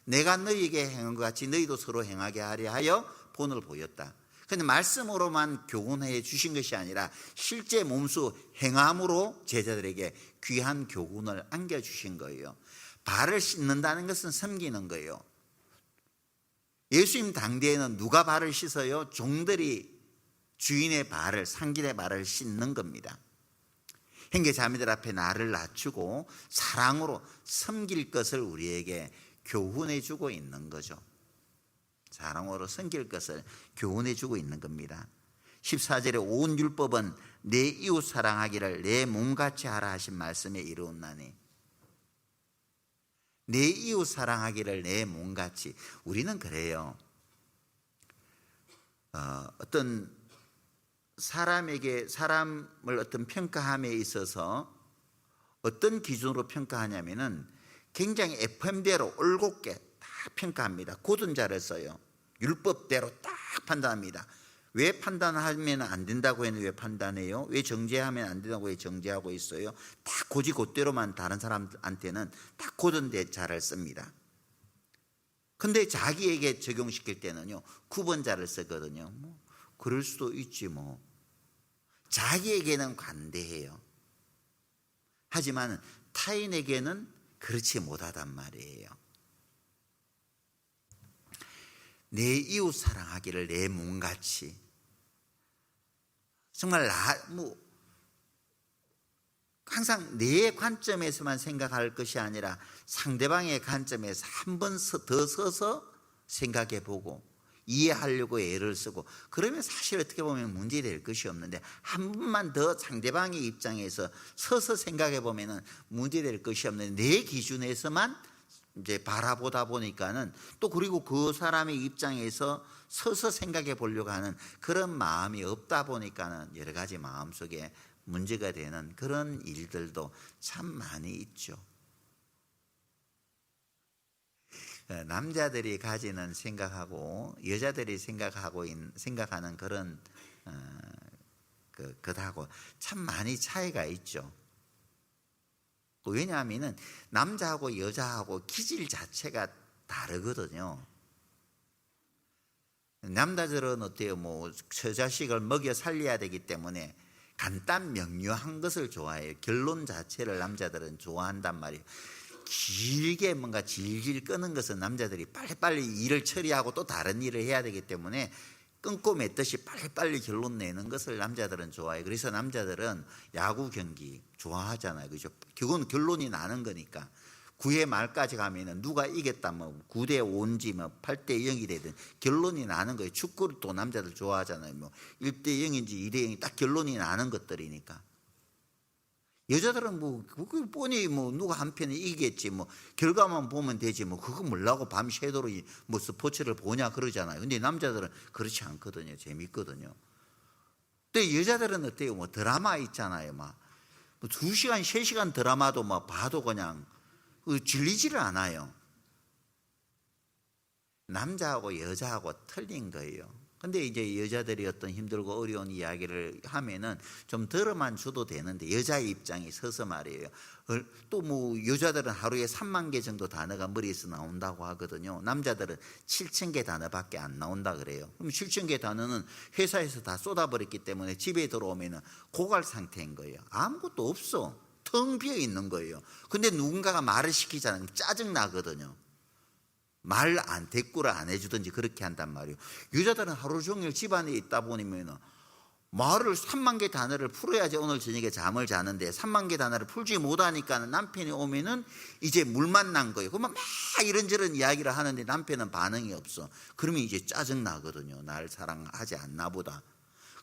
내가 너희에게 행한 것 같이 너희도 서로 행하게 하려 하여 본을 보였다. 그런데 말씀으로만 교훈해 주신 것이 아니라 실제 몸소 행함으로 제자들에게 귀한 교훈을 안겨주신 거예요. 발을 씻는다는 것은 섬기는 거예요. 예수님 당대에는 누가 발을 씻어요? 종들이 주인의 발을, 상길의 발을 씻는 겁니다. 형제 자매들 앞에 나를 낮추고 사랑으로 섬길 것을 우리에게 교훈해 주고 있는 거죠. 사랑으로 섬길 것을 교훈해 주고 있는 겁니다. 14절에 온 율법은 내 이웃 사랑하기를 내 몸같이 하라 하신 말씀에 이르렀나니, 내 이웃 사랑하기를 내 몸같이. 우리는 그래요. 어떤 사람을 어떤 평가함에 있어서 어떤 기준으로 평가하냐면은 굉장히 FM대로 올곧게 다 평가합니다. 고든 자를 써요. 율법대로 딱 판단합니다. 왜 판단하면 안 된다고 했는데 왜 판단해요? 왜 정죄하면 안 된다고 왜 정죄하고 있어요? 딱 곧대로만 다른 사람한테는 딱 고든 자를 씁니다. 근데 자기에게 적용시킬 때는요, 구번자를 쓰거든요. 뭐 그럴 수도 있지 뭐. 자기에게는 관대해요. 하지만 타인에게는 그렇지 못하단 말이에요. 내 이웃 사랑하기를 내 몸같이. 정말 항상 내 관점에서만 생각할 것이 아니라 상대방의 관점에서 한 번 더 서서 생각해 보고 이해하려고 애를 쓰고, 그러면 사실 어떻게 보면 문제될 것이 없는데 한 번만 더 상대방의 입장에서 서서 생각해 보면 문제될 것이 없는데 내 기준에서만 이제 바라보다 보니까는 또 그리고 그 사람의 입장에서 서서 생각해 보려고 하는 그런 마음이 없다 보니까는 여러 가지 마음속에 문제가 되는 그런 일들도 참 많이 있죠. 남자들이 가지는 생각하고 여자들이 생각하는 그런 것하고 참 많이 차이가 있죠. 왜냐하면 남자하고 여자하고 기질 자체가 다르거든요. 남자들은 어때요? 뭐 처자식을 먹여 살려야 되기 때문에 간단 명료한 것을 좋아해요. 결론 자체를 남자들은 좋아한단 말이에요. 길게 뭔가 질질 끄는 것은 남자들이 빨리빨리 일을 처리하고 또 다른 일을 해야 되기 때문에 끊고 맺듯이 빨리빨리 결론 내는 것을 남자들은 좋아해요. 그래서 남자들은 야구 경기 좋아하잖아요. 그죠? 그건 결론이 나는 거니까. 9회 말까지 가면은 누가 이겼다, 뭐 9대 5인지 뭐 8대 0이 되든 결론이 나는 거예요. 축구를 또 남자들 좋아하잖아요. 뭐 1대 0인지 2대 0이 딱 결론이 나는 것들이니까. 여자들은 뭐 뻔히 뭐 누가 한 편에 이기겠지, 뭐 결과만 보면 되지, 뭐 그거 몰라고 밤새도록 뭐 스포츠를 보냐 그러잖아요. 근데 남자들은 그렇지 않거든요. 재밌거든요. 근데 여자들은 어때요? 뭐 드라마 있잖아요. 막 2시간 3시간 드라마도 막 봐도 그냥 질리지를 않아요. 남자하고 여자하고 틀린 거예요. 근데 이제 여자들이 어떤 힘들고 어려운 이야기를 하면은 좀 들어만 줘도 되는데 여자의 입장이 서서 말이에요. 또 뭐 여자들은 하루에 3만 개 정도 단어가 머리에서 나온다고 하거든요. 남자들은 7천 개 단어밖에 안 나온다 그래요. 그럼 7천 개 단어는 회사에서 다 쏟아버렸기 때문에 집에 들어오면은 고갈 상태인 거예요. 아무것도 없어. 텅 비어 있는 거예요. 근데 누군가가 말을 시키잖아요. 짜증 나거든요. 말 안 대꾸를 안 해주든지 그렇게 한단 말이에요. 여자들은 하루 종일 집안에 있다 보면 말을 3만 개 단어를 풀어야지 오늘 저녁에 잠을 자는데 3만 개 단어를 풀지 못하니까 남편이 오면은 이제 물 만난 거예요. 그러면 막 이런저런 이야기를 하는데 남편은 반응이 없어. 그러면 이제 짜증 나거든요. 날 사랑하지 않나 보다.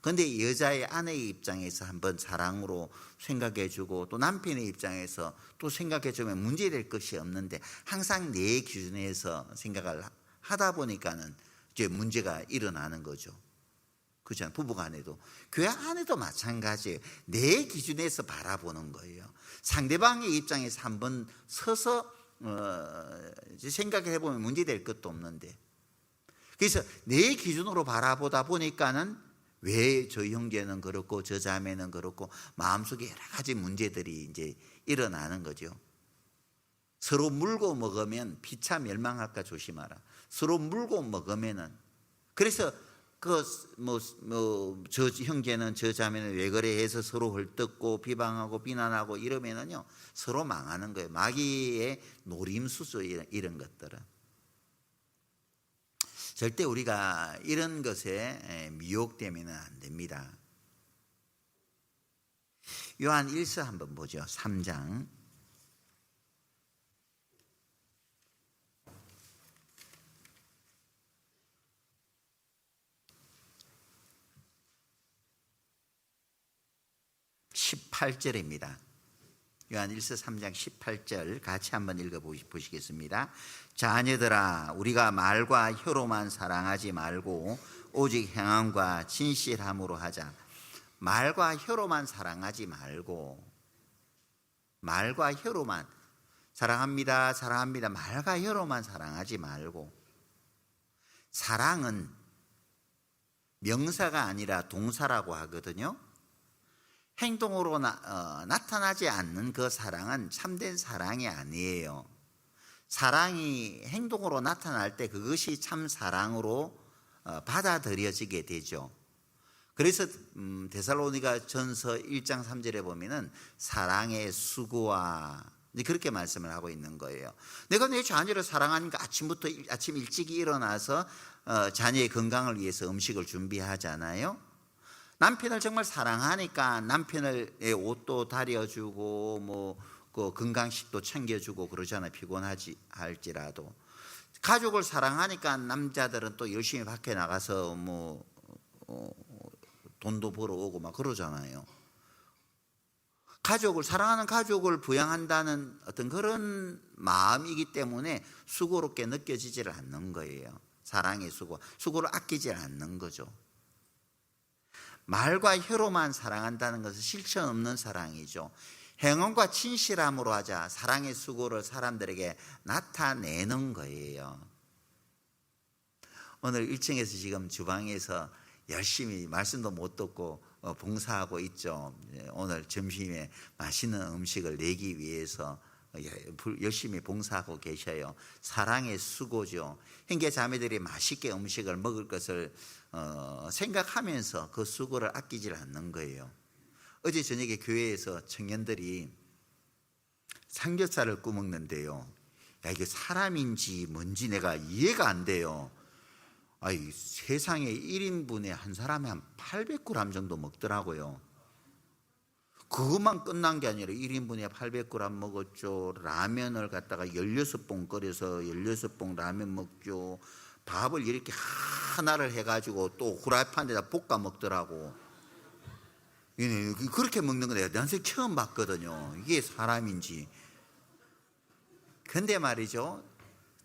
그런데 여자의 아내의 입장에서 한번 사랑으로 생각해주고 또 남편의 입장에서 또 생각해주면 문제될 것이 없는데 항상 내 기준에서 생각을 하다 보니까는 이제 문제가 일어나는 거죠. 그렇죠? 부부간에도 교회 안에도 마찬가지예요. 내 기준에서 바라보는 거예요. 상대방의 입장에서 한번 서서 생각해 보면 문제될 것도 없는데, 그래서 내 기준으로 바라보다 보니까는 왜 저 형제는 그렇고 저 자매는 그렇고 마음속에 여러 가지 문제들이 이제 일어나는 거죠. 서로 물고 먹으면 피차 멸망할까 조심하라. 서로 물고 먹으면은, 그래서 저 형제는 저 자매는 왜 그래 해서 서로 헐뜯고 비방하고 비난하고 이러면은요 서로 망하는 거예요. 마귀의 노림수죠, 이런 것들은. 절대 우리가 이런 것에 미혹되면 안 됩니다. 요한 1서 한번 보죠. 3장. (18절입니다) 요한 1서 3장 18절 같이 한번 읽어보시겠습니다. 자녀들아, 우리가 말과 혀로만 사랑하지 말고 오직 행함과 진실함으로 하자. 말과 혀로만 사랑하지 말고, 말과 혀로만 사랑합니다, 사랑합니다, 말과 혀로만 사랑하지 말고. 사랑은 명사가 아니라 동사라고 하거든요. 행동으로 나타나지 않는 그 사랑은 참된 사랑이 아니에요. 사랑이 행동으로 나타날 때 그것이 참 사랑으로 받아들여지게 되죠. 그래서 데살로니가 전서 1장 3절에 보면은 사랑의 수고와 그렇게 말씀을 하고 있는 거예요. 내가 내 자녀를 사랑하니까 아침 일찍 일어나서 자녀의 건강을 위해서 음식을 준비하잖아요. 남편을 정말 사랑하니까 남편의 옷도 다려주고 그 건강식도 챙겨주고 그러잖아요. 피곤하지 할지라도. 가족을 사랑하니까 남자들은 또 열심히 밖에 나가서 돈도 벌어오고 막 그러잖아요. 사랑하는 가족을 부양한다는 어떤 그런 마음이기 때문에 수고롭게 느껴지질 않는 거예요. 사랑의 수고를 아끼지 않는 거죠. 말과 혀로만 사랑한다는 것은 실천 없는 사랑이죠. 행함과 진실함으로 하자. 사랑의 수고를 사람들에게 나타내는 거예요. 오늘 1층에서 지금 주방에서 열심히 말씀도 못 듣고 봉사하고 있죠. 오늘 점심에 맛있는 음식을 내기 위해서 열심히 봉사하고 계셔요. 사랑의 수고죠. 형제 자매들이 맛있게 음식을 먹을 것을 생각하면서 그 수고를 아끼질 않는 거예요. 어제 저녁에 교회에서 청년들이 삼겹살을 구워 먹는데요. 야, 이게 사람인지 뭔지 내가 이해가 안 돼요. 아이, 세상에 1인분에 한 사람이 한 800g 정도 먹더라고요. 그것만 끝난 게 아니라 1인분에 800g 먹었죠. 라면을 갖다가 16봉 끓여서 16봉 라면 먹죠. 밥을 이렇게 하나를 해가지고 또 후라이팬에다 볶아 먹더라고. 그렇게 먹는 거 내가 난생 처음 봤거든요. 이게 사람인지. 근데 말이죠,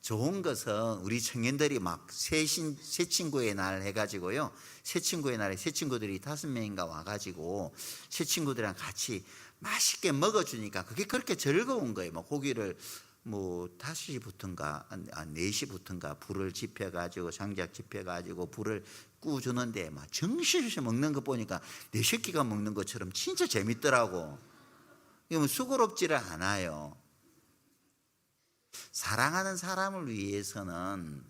좋은 것은 우리 청년들이 막 새 친구의 날 해가지고요, 새 친구의 날에 새 친구들이 5명인가 와가지고 새 친구들이랑 같이 맛있게 먹어주니까 그게 그렇게 즐거운 거예요. 고기를 5시부터인가 4시부터인가 불을 지펴가지고 장작 지펴가지고 불을 구워주는데 막 정신없이 먹는 거 보니까 내 새끼가 먹는 것처럼 진짜 재밌더라고. 이거 수고롭지를 않아요. 사랑하는 사람을 위해서는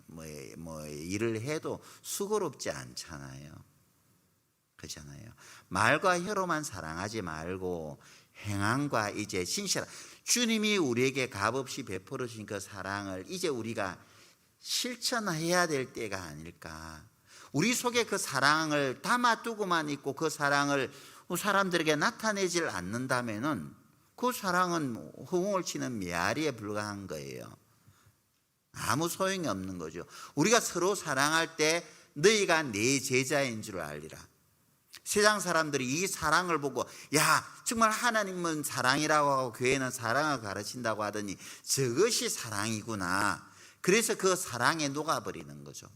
일을 해도 수고롭지 않잖아요. 그렇잖아요. 말과 혀로만 사랑하지 말고 행함과 이제 진실함, 주님이 우리에게 값없이 베풀어 주신 그 사랑을 이제 우리가 실천해야 될 때가 아닐까. 우리 속에 그 사랑을 담아두고만 있고 그 사랑을 사람들에게 나타내질 않는다면은 그 사랑은 허공을 치는 메아리에 불과한 거예요. 아무 소용이 없는 거죠. 우리가 서로 사랑할 때 너희가 내 제자인 줄 알리라. 세상 사람들이 이 사랑을 보고 야, 정말 하나님은 사랑이라고 하고 교회는 사랑을 가르친다고 하더니 저것이 사랑이구나. 그래서 그 사랑에 녹아버리는 거죠.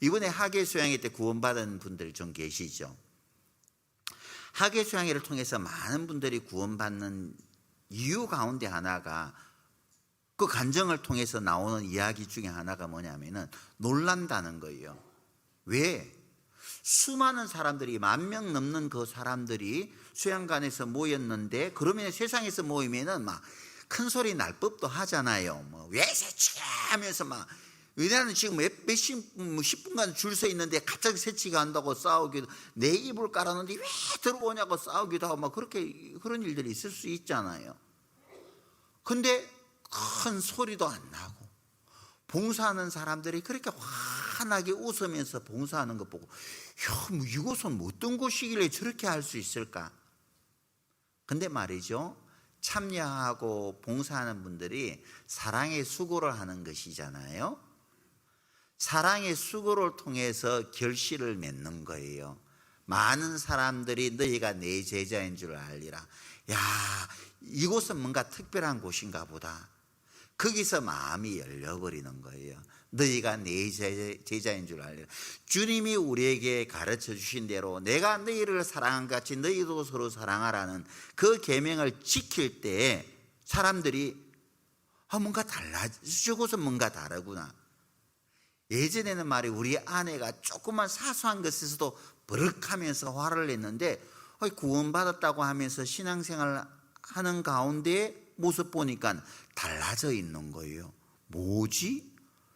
이번에 학예 수양회 때 구원받은 분들 좀 계시죠. 학예 수양회를 통해서 많은 분들이 구원받는 이유 가운데 하나가, 그 간증을 통해서 나오는 이야기 중에 하나가 뭐냐면은 놀란다는 거예요. 왜? 수많은 사람들이 10,000명 넘는 그 사람들이 수양관에서 모였는데, 그러면 세상에서 모이면은 막 큰 소리 날 법도 하잖아요. 왜 새치야 하면서 막, 왜냐하면 지금 10분간 줄 서 있는데 갑자기 새치가 한다고 싸우기도, 내 입을 깔았는데 왜 들어오냐고 싸우기도 하고 막 그런 일들이 있을 수 있잖아요. 근데 큰 소리도 안 나고 봉사하는 사람들이 그렇게 환하게 웃으면서 봉사하는 것 보고 뭐 이곳은 어떤 곳이길래 저렇게 할 수 있을까? 근데 말이죠, 참여하고 봉사하는 분들이 사랑의 수고를 하는 것이잖아요. 사랑의 수고를 통해서 결실을 맺는 거예요. 많은 사람들이 너희가 내 제자인 줄 알리라. 야, 이곳은 뭔가 특별한 곳인가 보다. 거기서 마음이 열려버리는 거예요. 너희가 내 제자인 줄 알리라. 주님이 우리에게 가르쳐 주신 대로 내가 너희를 사랑한 같이 너희도 서로 사랑하라는 그 계명을 지킬 때 사람들이 뭔가 저곳은 뭔가 다르구나. 예전에는 말이 우리 아내가 조그만 사소한 것에서도 버럭하면서 화를 냈는데 구원받았다고 하면서 신앙생활 하는 가운데 모습 보니까 달라져 있는 거예요. 뭐지?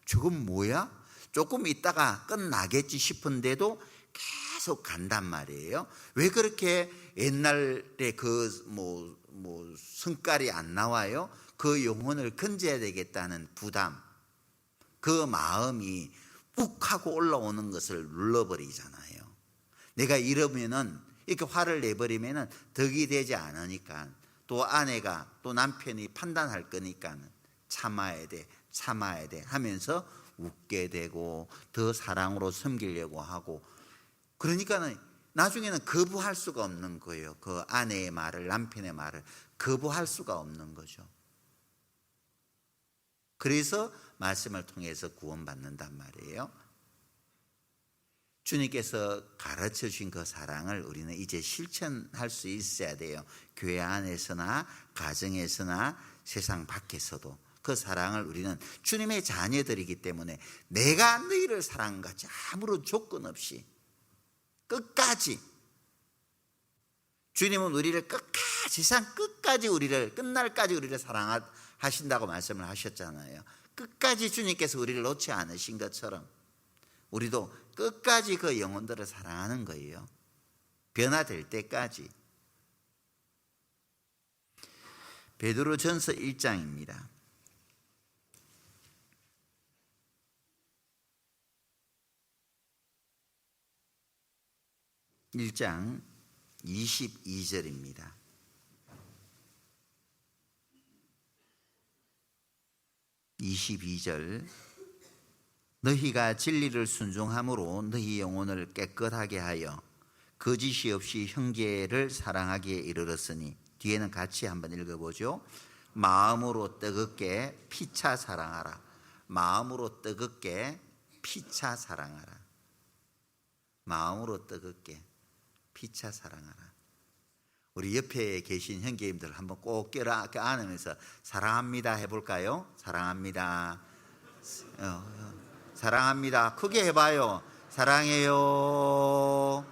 저건 뭐야? 조금 있다가 끝나겠지 싶은데도 계속 간단 말이에요. 왜 그렇게 옛날에 그 성깔이 안 나와요? 그 영혼을 건져야 되겠다는 부담, 그 마음이 욱 하고 올라오는 것을 눌러버리잖아요. 내가 이러면은 이렇게 화를 내버리면은 덕이 되지 않으니까, 또 아내가 또 남편이 판단할 거니까 참아야 돼 하면서 웃게 되고 더 사랑으로 섬기려고 하고, 그러니까는 나중에는 거부할 수가 없는 거예요. 그 아내의 말을, 남편의 말을 거부할 수가 없는 거죠. 그래서 말씀을 통해서 구원받는단 말이에요. 주님께서 가르쳐 주신 그 사랑을 우리는 이제 실천할 수 있어야 돼요. 교회 안에서나 가정에서나 세상 밖에서도 그 사랑을 우리는 주님의 자녀들이기 때문에 내가 너희를 사랑같이 아무런 조건 없이 끝까지, 주님은 우리를 끝까지, 세상 끝까지 우리를, 끝날까지 우리를 사랑하신다고 말씀을 하셨잖아요. 끝까지 주님께서 우리를 놓지 않으신 것처럼 우리도 끝까지 그 영혼들을 사랑하는 거예요. 변화될 때까지. 베드로전서 1장입니다. 1장 22절입니다. 너희가 진리를 순종함으로 너희 영혼을 깨끗하게 하여 거짓이 없이 형제를 사랑하기에 이르렀으니, 뒤에는 같이 한번 읽어보죠. 마음으로 뜨겁게 피차 사랑하라. 마음으로 뜨겁게 피차 사랑하라. 마음으로 뜨겁게 피차 사랑하라. 우리 옆에 계신 형제님들 한번 꼭 껴안으면서 사랑합니다 해볼까요? 사랑합니다. 사랑합니다. 크게 해봐요. 사랑해요.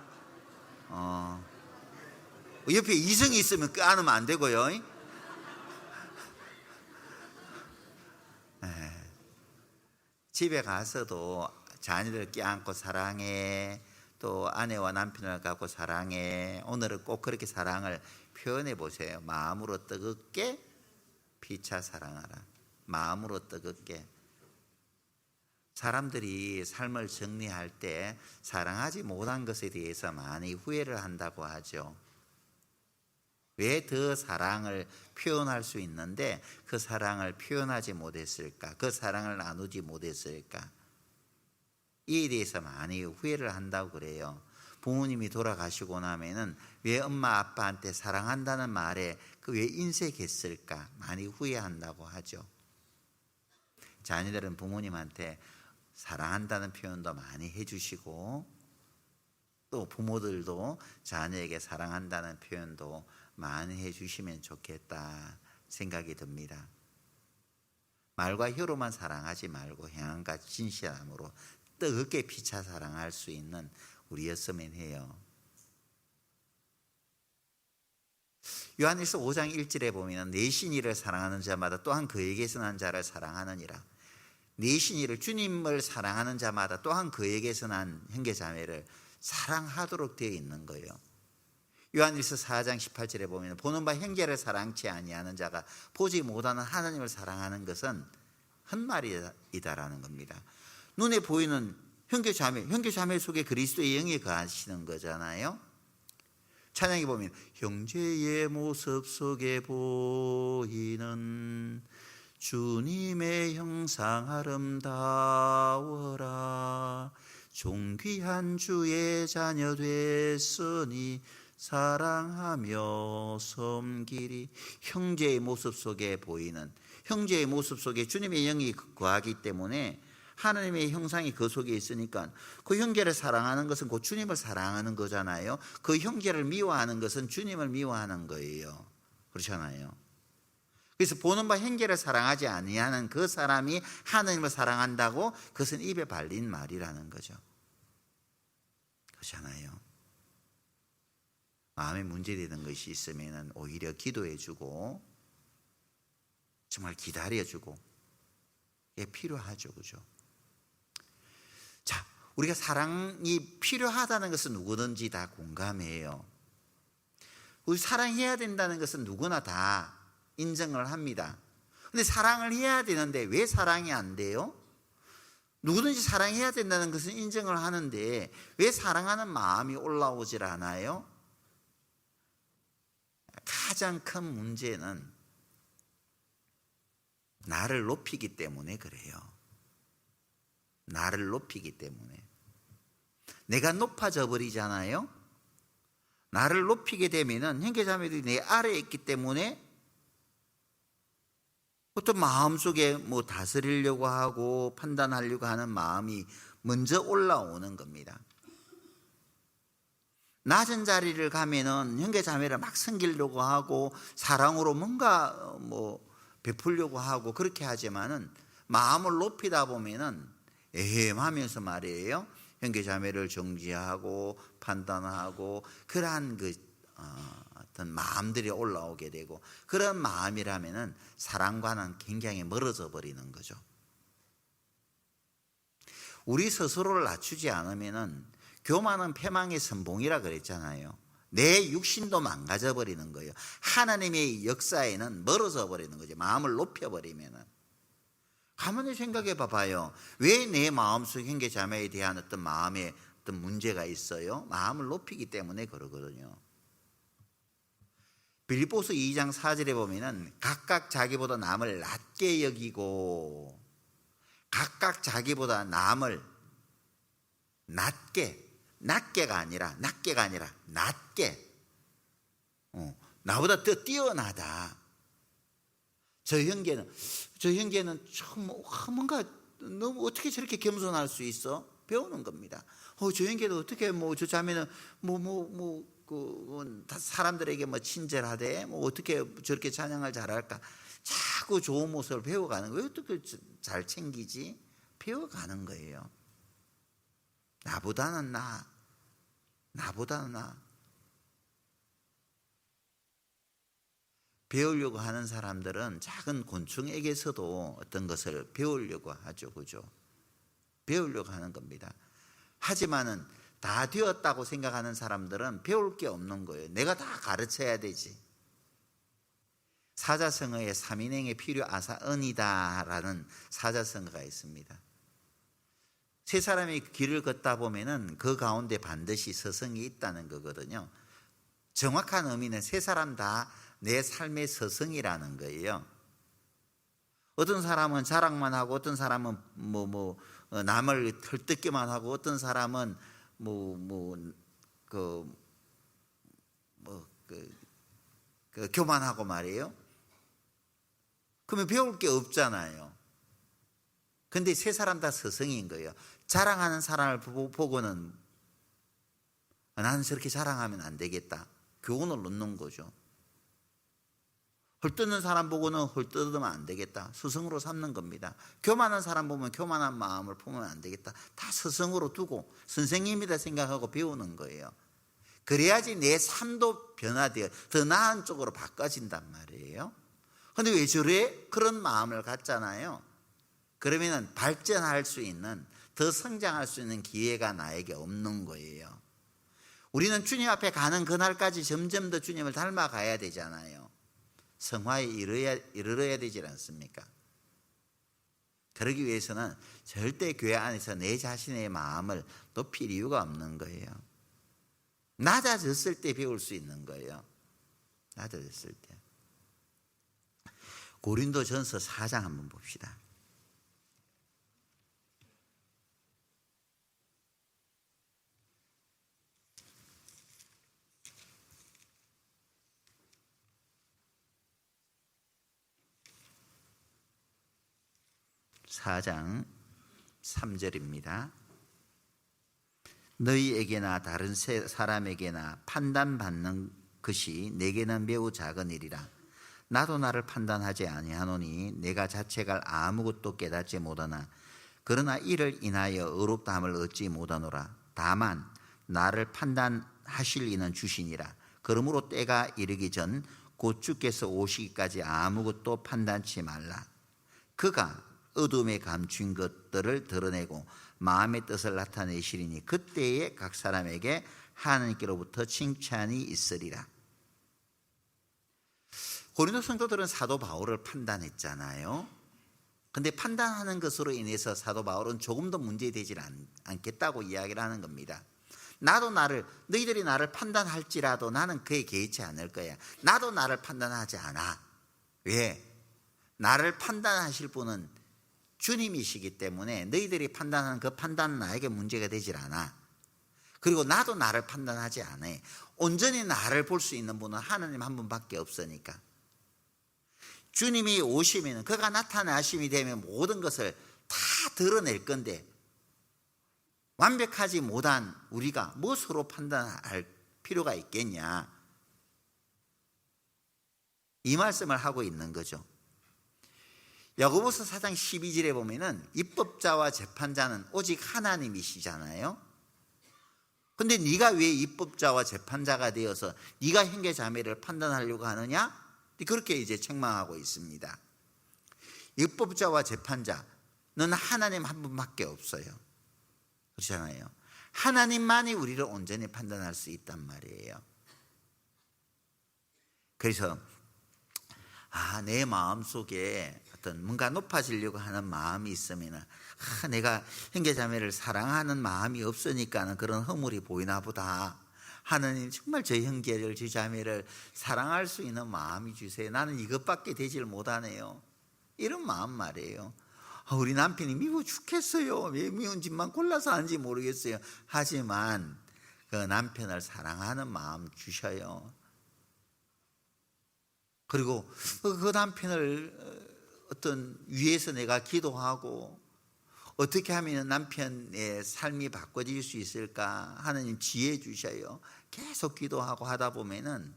옆에 이성이 있으면 껴안으면 안 되고요. 집에 가서도 자녀들 껴안고 사랑해, 또 아내와 남편을 갖고 사랑해. 오늘은 꼭 그렇게 사랑을 표현해 보세요. 마음으로 뜨겁게 피차 사랑하라. 마음으로 뜨겁게. 사람들이 삶을 정리할 때 사랑하지 못한 것에 대해서 많이 후회를 한다고 하죠. 왜 더 사랑을 표현할 수 있는데 그 사랑을 표현하지 못했을까? 그 사랑을 나누지 못했을까? 이에 대해서 많이 후회를 한다고 그래요. 부모님이 돌아가시고 나면은 왜 엄마 아빠한테 사랑한다는 말에 왜 인색했을까? 많이 후회한다고 하죠. 자녀들은 부모님한테 사랑한다는 표현도 많이 해주시고, 또 부모들도 자녀에게 사랑한다는 표현도 많이 해주시면 좋겠다 생각이 듭니다. 말과 혀로만 사랑하지 말고 행함과 진실함으로 뜨겁게 피차 사랑할 수 있는 우리였으면 해요. 요한일서 5장 1절에 보면 내신 이를 사랑하는 자마다 또한 그에게서 난 자를 사랑하느니라. 내신 이를, 주님을 사랑하는 자마다 또한 그에게서 난 형제자매를 사랑하도록 되어 있는 거예요. 요한일서 4장 18절에 보면 보는 바 형제를 사랑치 아니하는 자가 보지 못하는 하나님을 사랑하는 것은 한 말이다라는 겁니다. 눈에 보이는 형제자매 속에 그리스도의 영이 거하시는 거잖아요. 찬양에 보면 형제의 모습 속에 보이는 주님의 형상 아름다워라. 존귀한 주의 자녀 됐으니 사랑하며 섬기리. 형제의 모습 속에 보이는, 형제의 모습 속에 주님의 영이 거하기 때문에 하나님의 형상이 그 속에 있으니까 그 형제를 사랑하는 것은 곧 주님을 사랑하는 거잖아요. 그 형제를 미워하는 것은 주님을 미워하는 거예요. 그렇잖아요. 그래서 보는 바 형제를 사랑하지 아니하는 그 사람이 하나님을 사랑한다고, 그것은 입에 발린 말이라는 거죠. 그렇잖아요. 마음에 문제되는 것이 있으면 오히려 기도해주고 정말 기다려주고 이게 필요하죠. 그죠? 자, 우리가 사랑이 필요하다는 것은 누구든지 다 공감해요. 우리 사랑해야 된다는 것은 누구나 다 인정을 합니다. 근데 사랑을 해야 되는데 왜 사랑이 안 돼요? 누구든지 사랑해야 된다는 것은 인정을 하는데 왜 사랑하는 마음이 올라오질 않아요? 가장 큰 문제는 나를 높이기 때문에 그래요. 나를 높이기 때문에. 내가 높아져 버리잖아요. 나를 높이게 되면은 형제자매들이 내 아래에 있기 때문에 어떤 마음속에 뭐 다스리려고 하고 판단하려고 하는 마음이 먼저 올라오는 겁니다. 낮은 자리를 가면은 형제자매를 막 섬기려고 하고 사랑으로 뭔가 뭐 베풀려고 하고 그렇게 하지만은 마음을 높이다 보면은 애매하면서 말이에요. 형제자매를 정지하고 판단하고 그러한 어떤 마음들이 올라오게 되고, 그런 마음이라면은 사랑과는 굉장히 멀어져 버리는 거죠. 우리 스스로를 낮추지 않으면은 교만은 패망의 선봉이라 그랬잖아요. 내 육신도 망가져 버리는 거예요. 하나님의 역사에는 멀어져 버리는 거죠. 마음을 높여 버리면은. 가만히 생각해 봐봐요. 왜 내 마음속 형제 자매에 대한 어떤 마음에 어떤 문제가 있어요? 마음을 높이기 때문에 그러거든요. 빌립보서 2장 4절에 보면은 각각 자기보다 남을 낮게 여기고, 각각 자기보다 남을 낮게가 아니라 낮게, 나보다 더 뛰어나다. 저 형제는 참 뭔가 너무 어떻게 저렇게 겸손할 수 있어? 배우는 겁니다. 저 형제도 어떻게 저 자매는 사람들에게 친절하대, 어떻게 저렇게 찬양을 잘할까? 자꾸 좋은 모습을 배워가는 거예요. 왜 어떻게 잘 챙기지? 배워가는 거예요. 나보다는 나. 배우려고 하는 사람들은 작은 곤충에게서도 어떤 것을 배우려고 하죠. 그죠? 배우려고 하는 겁니다. 하지만은 다 되었다고 생각하는 사람들은 배울 게 없는 거예요. 내가 다 가르쳐야 되지. 사자성어에 삼인행에 필요아사언이다라는 사자성어가 있습니다. 세 사람이 길을 걷다 보면은 그 가운데 반드시 서성이 있다는 거거든요. 정확한 의미는 세 사람 다 내 삶의 서성이라는 거예요. 어떤 사람은 자랑만 하고, 어떤 사람은 남을 헐뜯기만 하고, 어떤 사람은 교만하고 말이에요. 그러면 배울 게 없잖아요. 근데 세 사람 다 스승인 거예요. 자랑하는 사람을 보고는 나는 저렇게 자랑하면 안 되겠다, 교훈을 넣는 거죠. 헐뜯는 사람 보고는 헐뜯으면 안 되겠다, 스승으로 삼는 겁니다. 교만한 사람 보면 교만한 마음을 품으면 안 되겠다, 다 스승으로 두고 선생님이다 생각하고 배우는 거예요. 그래야지 내 삶도 변화되어 더 나은 쪽으로 바꿔진단 말이에요. 근데 왜 저래? 그런 마음을 갖잖아요. 그러면 발전할 수 있는, 더 성장할 수 있는 기회가 나에게 없는 거예요. 우리는 주님 앞에 가는 그날까지 점점 더 주님을 닮아가야 되잖아요. 성화에 이르러야 되지 않습니까? 그러기 위해서는 절대 교회 안에서 내 자신의 마음을 높일 이유가 없는 거예요. 낮아졌을 때 배울 수 있는 거예요. 낮아졌을 때. 고린도전서 4장 한번 봅시다. (4장 3절입니다) 너희에게나 다른 사람에게나 판단받는 것이 내게는 매우 작은 일이라. 나도 나를 판단하지 아니하노니 내가 자책할 아무것도 깨닫지 못하나 그러나 이를 인하여 의롭다함을 얻지 못하노라. 다만 나를 판단하실 이는 주시니라. 그러므로 때가 이르기 전 곧 주께서 오시기까지 아무것도 판단치 말라. 그가 어둠에 감춘 것들을 드러내고 마음의 뜻을 나타내시리니 그때에 각 사람에게 하나님께로부터 칭찬이 있으리라. 고린도 성도들은 사도 바울을 판단했잖아요. 근데 판단하는 것으로 인해서 사도 바울은 조금 더 문제되지 않겠다고 이야기를 하는 겁니다. 너희들이 나를 판단할지라도 나는 그에 개의치 않을 거야. 나도 나를 판단하지 않아. 왜? 나를 판단하실 분은 주님이시기 때문에 너희들이 판단하는 그 판단은 나에게 문제가 되질 않아. 그리고 나도 나를 판단하지 않아. 온전히 나를 볼 수 있는 분은 하나님 한 분밖에 없으니까. 주님이 오시면, 그가 나타나심이 되면 모든 것을 다 드러낼 건데 완벽하지 못한 우리가 무엇으로 판단할 필요가 있겠냐, 이 말씀을 하고 있는 거죠. 야고보서 4장 12절에 보면은 입법자와 재판자는 오직 하나님이시잖아요. 근데 네가 왜 입법자와 재판자가 되어서 네가 형제자매를 판단하려고 하느냐? 그렇게 이제 책망하고 있습니다. 입법자와 재판자는 하나님 한 분밖에 없어요. 그렇잖아요. 하나님만이 우리를 온전히 판단할 수 있단 말이에요. 그래서 내 마음속에 어떤 뭔가 높아지려고 하는 마음이 있으면 내가 형제자매를 사랑하는 마음이 없으니까 그런 허물이 보이나 보다. 하나님 정말 저 형제를 저 자매를 사랑할 수 있는 마음이 주세요. 나는 이것밖에 되질 못하네요. 이런 마음 말이에요. 우리 남편이 미워 죽겠어요. 왜 미운 집만 골라서 하는지 모르겠어요. 하지만 그 남편을 사랑하는 마음 주셔요. 그리고 그 남편을 어떤 위해서 내가 기도하고 어떻게 하면 남편의 삶이 바꿔질 수 있을까 하나님 지혜 주셔요. 계속 기도하고 하다 보면은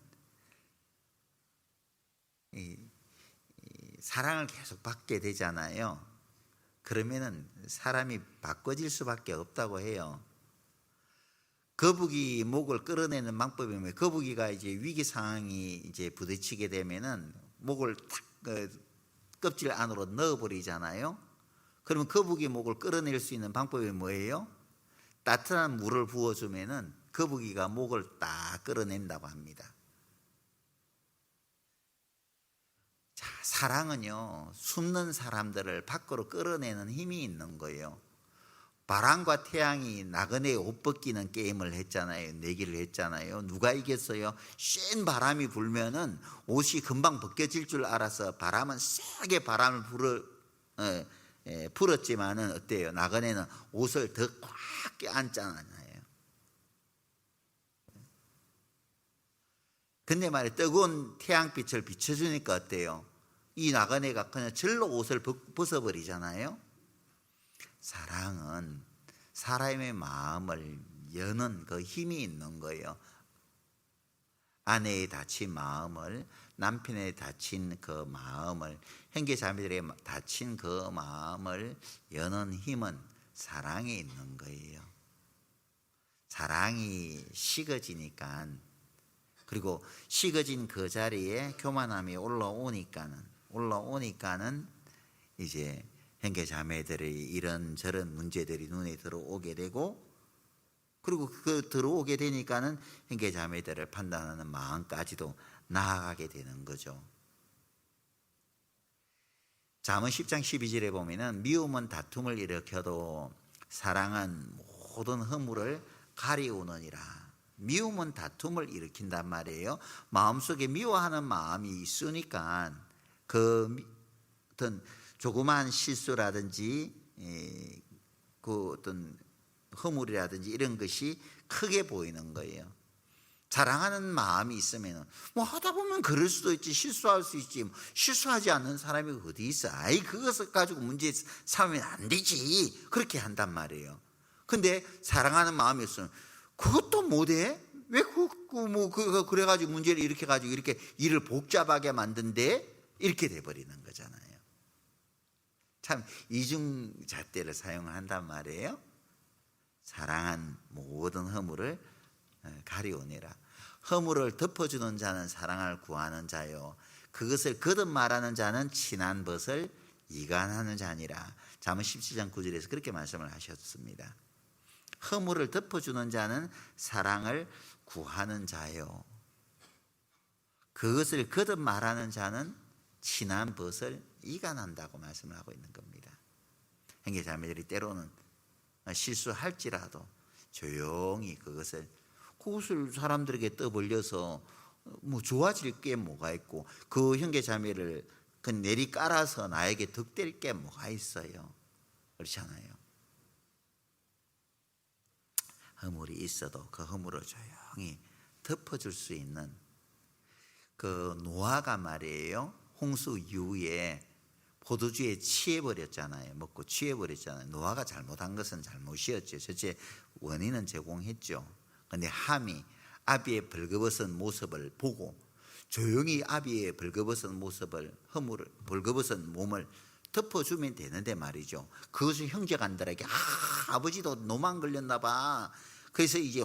이 사랑을 계속 받게 되잖아요. 그러면은 사람이 바꿔질 수밖에 없다고 해요. 거북이 목을 끌어내는 방법이 뭐예요? 거북이가 이제 위기 상황이 이제 부딪히게 되면은 목을 탁 껍질 안으로 넣어버리잖아요. 그러면 거북이 목을 끌어낼 수 있는 방법이 뭐예요? 따뜻한 물을 부어주면은 거북이가 목을 딱 끌어낸다고 합니다. 자, 사랑은요, 숨는 사람들을 밖으로 끌어내는 힘이 있는 거예요. 바람과 태양이 나그네 옷 벗기는 게임을 했잖아요. 내기를 했잖아요. 누가 이겼어요? 센 바람이 불면은 옷이 금방 벗겨질 줄 알아서 바람은 세게 바람을 불었지만은 어때요? 나그네는 옷을 더 꽉 껴안잖아요. 근데 말이에요, 뜨거운 태양빛을 비춰주니까 어때요? 이 나그네가 그냥 절로 옷을 벗어버리잖아요. 사랑은 사람의 마음을 여는 그 힘이 있는 거예요. 아내의 다친 마음을, 남편의 다친 그 마음을, 형제자매들의 다친 그 마음을 여는 힘은 사랑에 있는 거예요. 사랑이 식어지니까, 그리고 식어진 그 자리에 교만함이 올라오니까는 이제 형제자매들의 이런저런 문제들이 눈에 들어오게 되고, 그리고 그 들어오게 되니까는 형제자매들을 판단하는 마음까지도 나아가게 되는 거죠. 잠언 10장 12절에 보면은 미움은 다툼을 일으켜도 사랑은 모든 허물을 가리우느니라. 미움은 다툼을 일으킨단 말이에요. 마음속에 미워하는 마음이 있으니까 그 어떤 조그마한 실수라든지 그 어떤 허물이라든지 이런 것이 크게 보이는 거예요. 사랑하는 마음이 있으면 뭐 하다 보면 그럴 수도 있지, 실수할 수 있지. 실수하지 않는 사람이 어디 있어. 아이, 그것을 가지고 문제 삼으면 안 되지. 그렇게 한단 말이에요. 근데 사랑하는 마음이 있으면 그것도 못해? 왜 그래가지고 문제를 일으켜가지고 이렇게 일을 복잡하게 만든데? 이렇게 돼버리는 거잖아요. 참 이중잣대를 사용한단 말이에요. 사랑한 모든 허물을 가리오니라. 허물을 덮어주는 자는 사랑을 구하는 자요, 그것을 거듭 말하는 자는 친한 벗을 이간하는 자니라. 잠언 17장 9절에서 그렇게 말씀을 하셨습니다. 허물을 덮어주는 자는 사랑을 구하는 자요, 그것을 거듭 말하는 자는 친한 벗을 이간한다고 말씀을 하고 있는 겁니다. 형제자매들이 때로는 실수할지라도 조용히 그것을 사람들에게 떠벌려서 뭐 좋아질 게 뭐가 있고, 그 형제자매를 그 내리 깔아서 나에게 득될 게 뭐가 있어요? 그렇잖아요. 허물이 있어도 그 허물을 조용히 덮어줄 수 있는, 그 노아가 말이에요, 홍수 이후에 포도주에 취해버렸잖아요. 먹고 취해버렸잖아요. 노아가 잘못한 것은 잘못이었죠. 첫째 원인은 제공했죠. 그런데 함이 아비의 벌거벗은 모습을 보고 조용히 아비의 벌거벗은 모습을, 허물을, 벌거벗은 몸을 덮어주면 되는데 말이죠. 그것을 형제간들에게 아버지도 노만 걸렸나 봐. 그래서 이제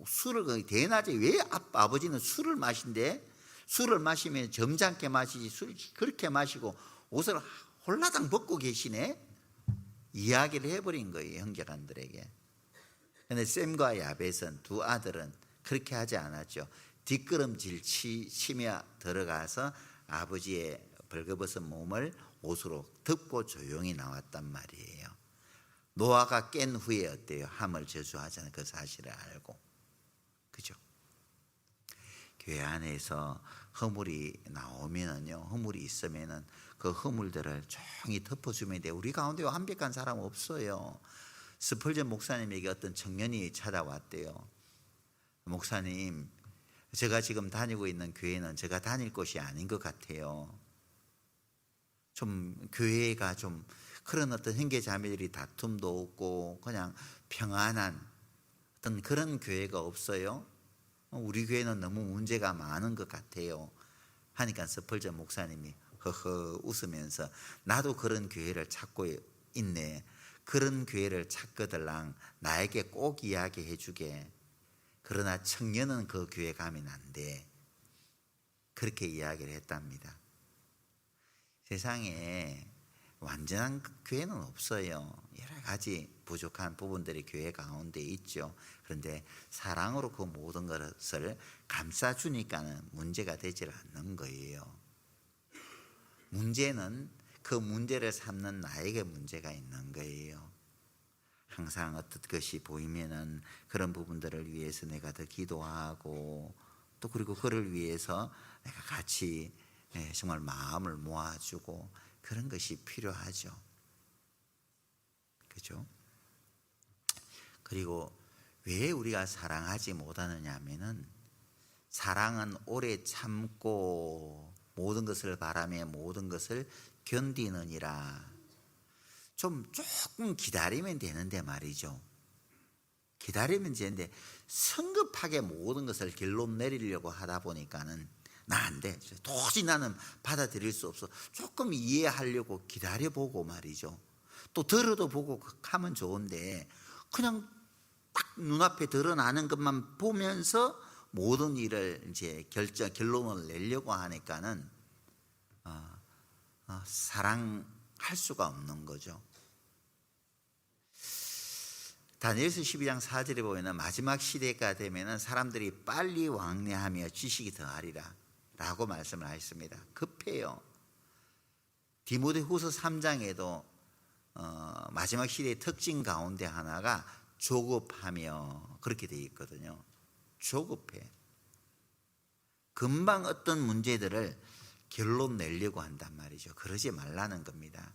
술을 대낮에 왜 아버지는 술을 마신대? 술을 마시면 점잖게 마시지, 술 그렇게 마시고 옷을 홀라당 벗고 계시네? 이야기를 해버린 거예요, 형제간들에게. 그런데 셈과 야벳은, 두 아들은 그렇게 하지 않았죠. 뒷걸음질 치며 들어가서 아버지의 벌거벗은 몸을 옷으로 덮고 조용히 나왔단 말이에요. 노아가 깬 후에 어때요? 함을 저주하자는 그 사실을 알고. 그죠? 교회 안에서 허물이 나오면은요, 허물이 있으면은 그 허물들을 조용히 덮어주면 돼요. 우리 가운데 완벽한 사람 없어요. 스펄전 목사님에게 어떤 청년이 찾아왔대요. 목사님, 제가 지금 다니고 있는 교회는 제가 다닐 곳이 아닌 것 같아요. 좀 교회가 좀 그런 어떤 형제 자매들이 다툼도 없고 그냥 평안한 어떤 그런 교회가 없어요. 우리 교회는 너무 문제가 많은 것 같아요. 하니까 스펄전 목사님이 허허 웃으면서, 나도 그런 교회를 찾고 있네. 그런 교회를 찾거들랑 나에게 꼭 이야기해 주게. 그러나 청년은 그 교회 가면 안 돼. 그렇게 이야기를 했답니다. 세상에 완전한 교회는 없어요. 여러 가지 부족한 부분들이 교회 가운데 있죠. 그런데 사랑으로 그 모든 것을 감싸주니까는 문제가 되질 않는 거예요. 문제는 그 문제를 삼는 나에게 문제가 있는 거예요. 항상 어떤 것이 보이면은 그런 부분들을 위해서 내가 더 기도하고, 또 그리고 그를 위해서 내가 같이 정말 마음을 모아주고, 그런 것이 필요하죠. 그죠? 그리고 왜 우리가 사랑하지 못하느냐 하면은, 사랑은 오래 참고 모든 것을 바라며 모든 것을 견디느니라. 조금 기다리면 되는데 말이죠. 기다리면 되는데 성급하게 모든 것을 결론 내리려고 하다 보니까는 나 안 돼, 도저히 나는 받아들일 수 없어. 조금 이해하려고 기다려보고 말이죠. 또 들어도 보고 하면 좋은데 그냥 딱 눈앞에 드러나는 것만 보면서 모든 일을 이제 결론을 내려고 하니까는 사랑할 수가 없는 거죠. 다니엘서 12장 4절에 보면 마지막 시대가 되면 사람들이 빨리 왕래하며 지식이 더하리라 라고 말씀을 하셨습니다. 급해요. 디모데후서 3장에도 마지막 시대의 특징 가운데 하나가 조급하며 그렇게 되어 있거든요. 조급해. 금방 어떤 문제들을 결론 내려고 한단 말이죠. 그러지 말라는 겁니다.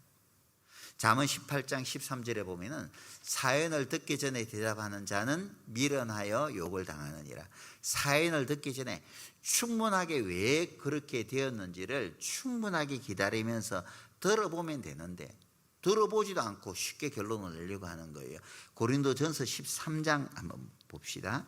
잠언 18장 13절에 보면은 사연을 듣기 전에 대답하는 자는 미련하여 욕을 당하느니라. 사연을 듣기 전에 충분하게 왜 그렇게 되었는지를 충분하게 기다리면서 들어보면 되는데 들어보지도 않고 쉽게 결론을 내려고 하는 거예요. 고린도전서 13장 한번 봅시다.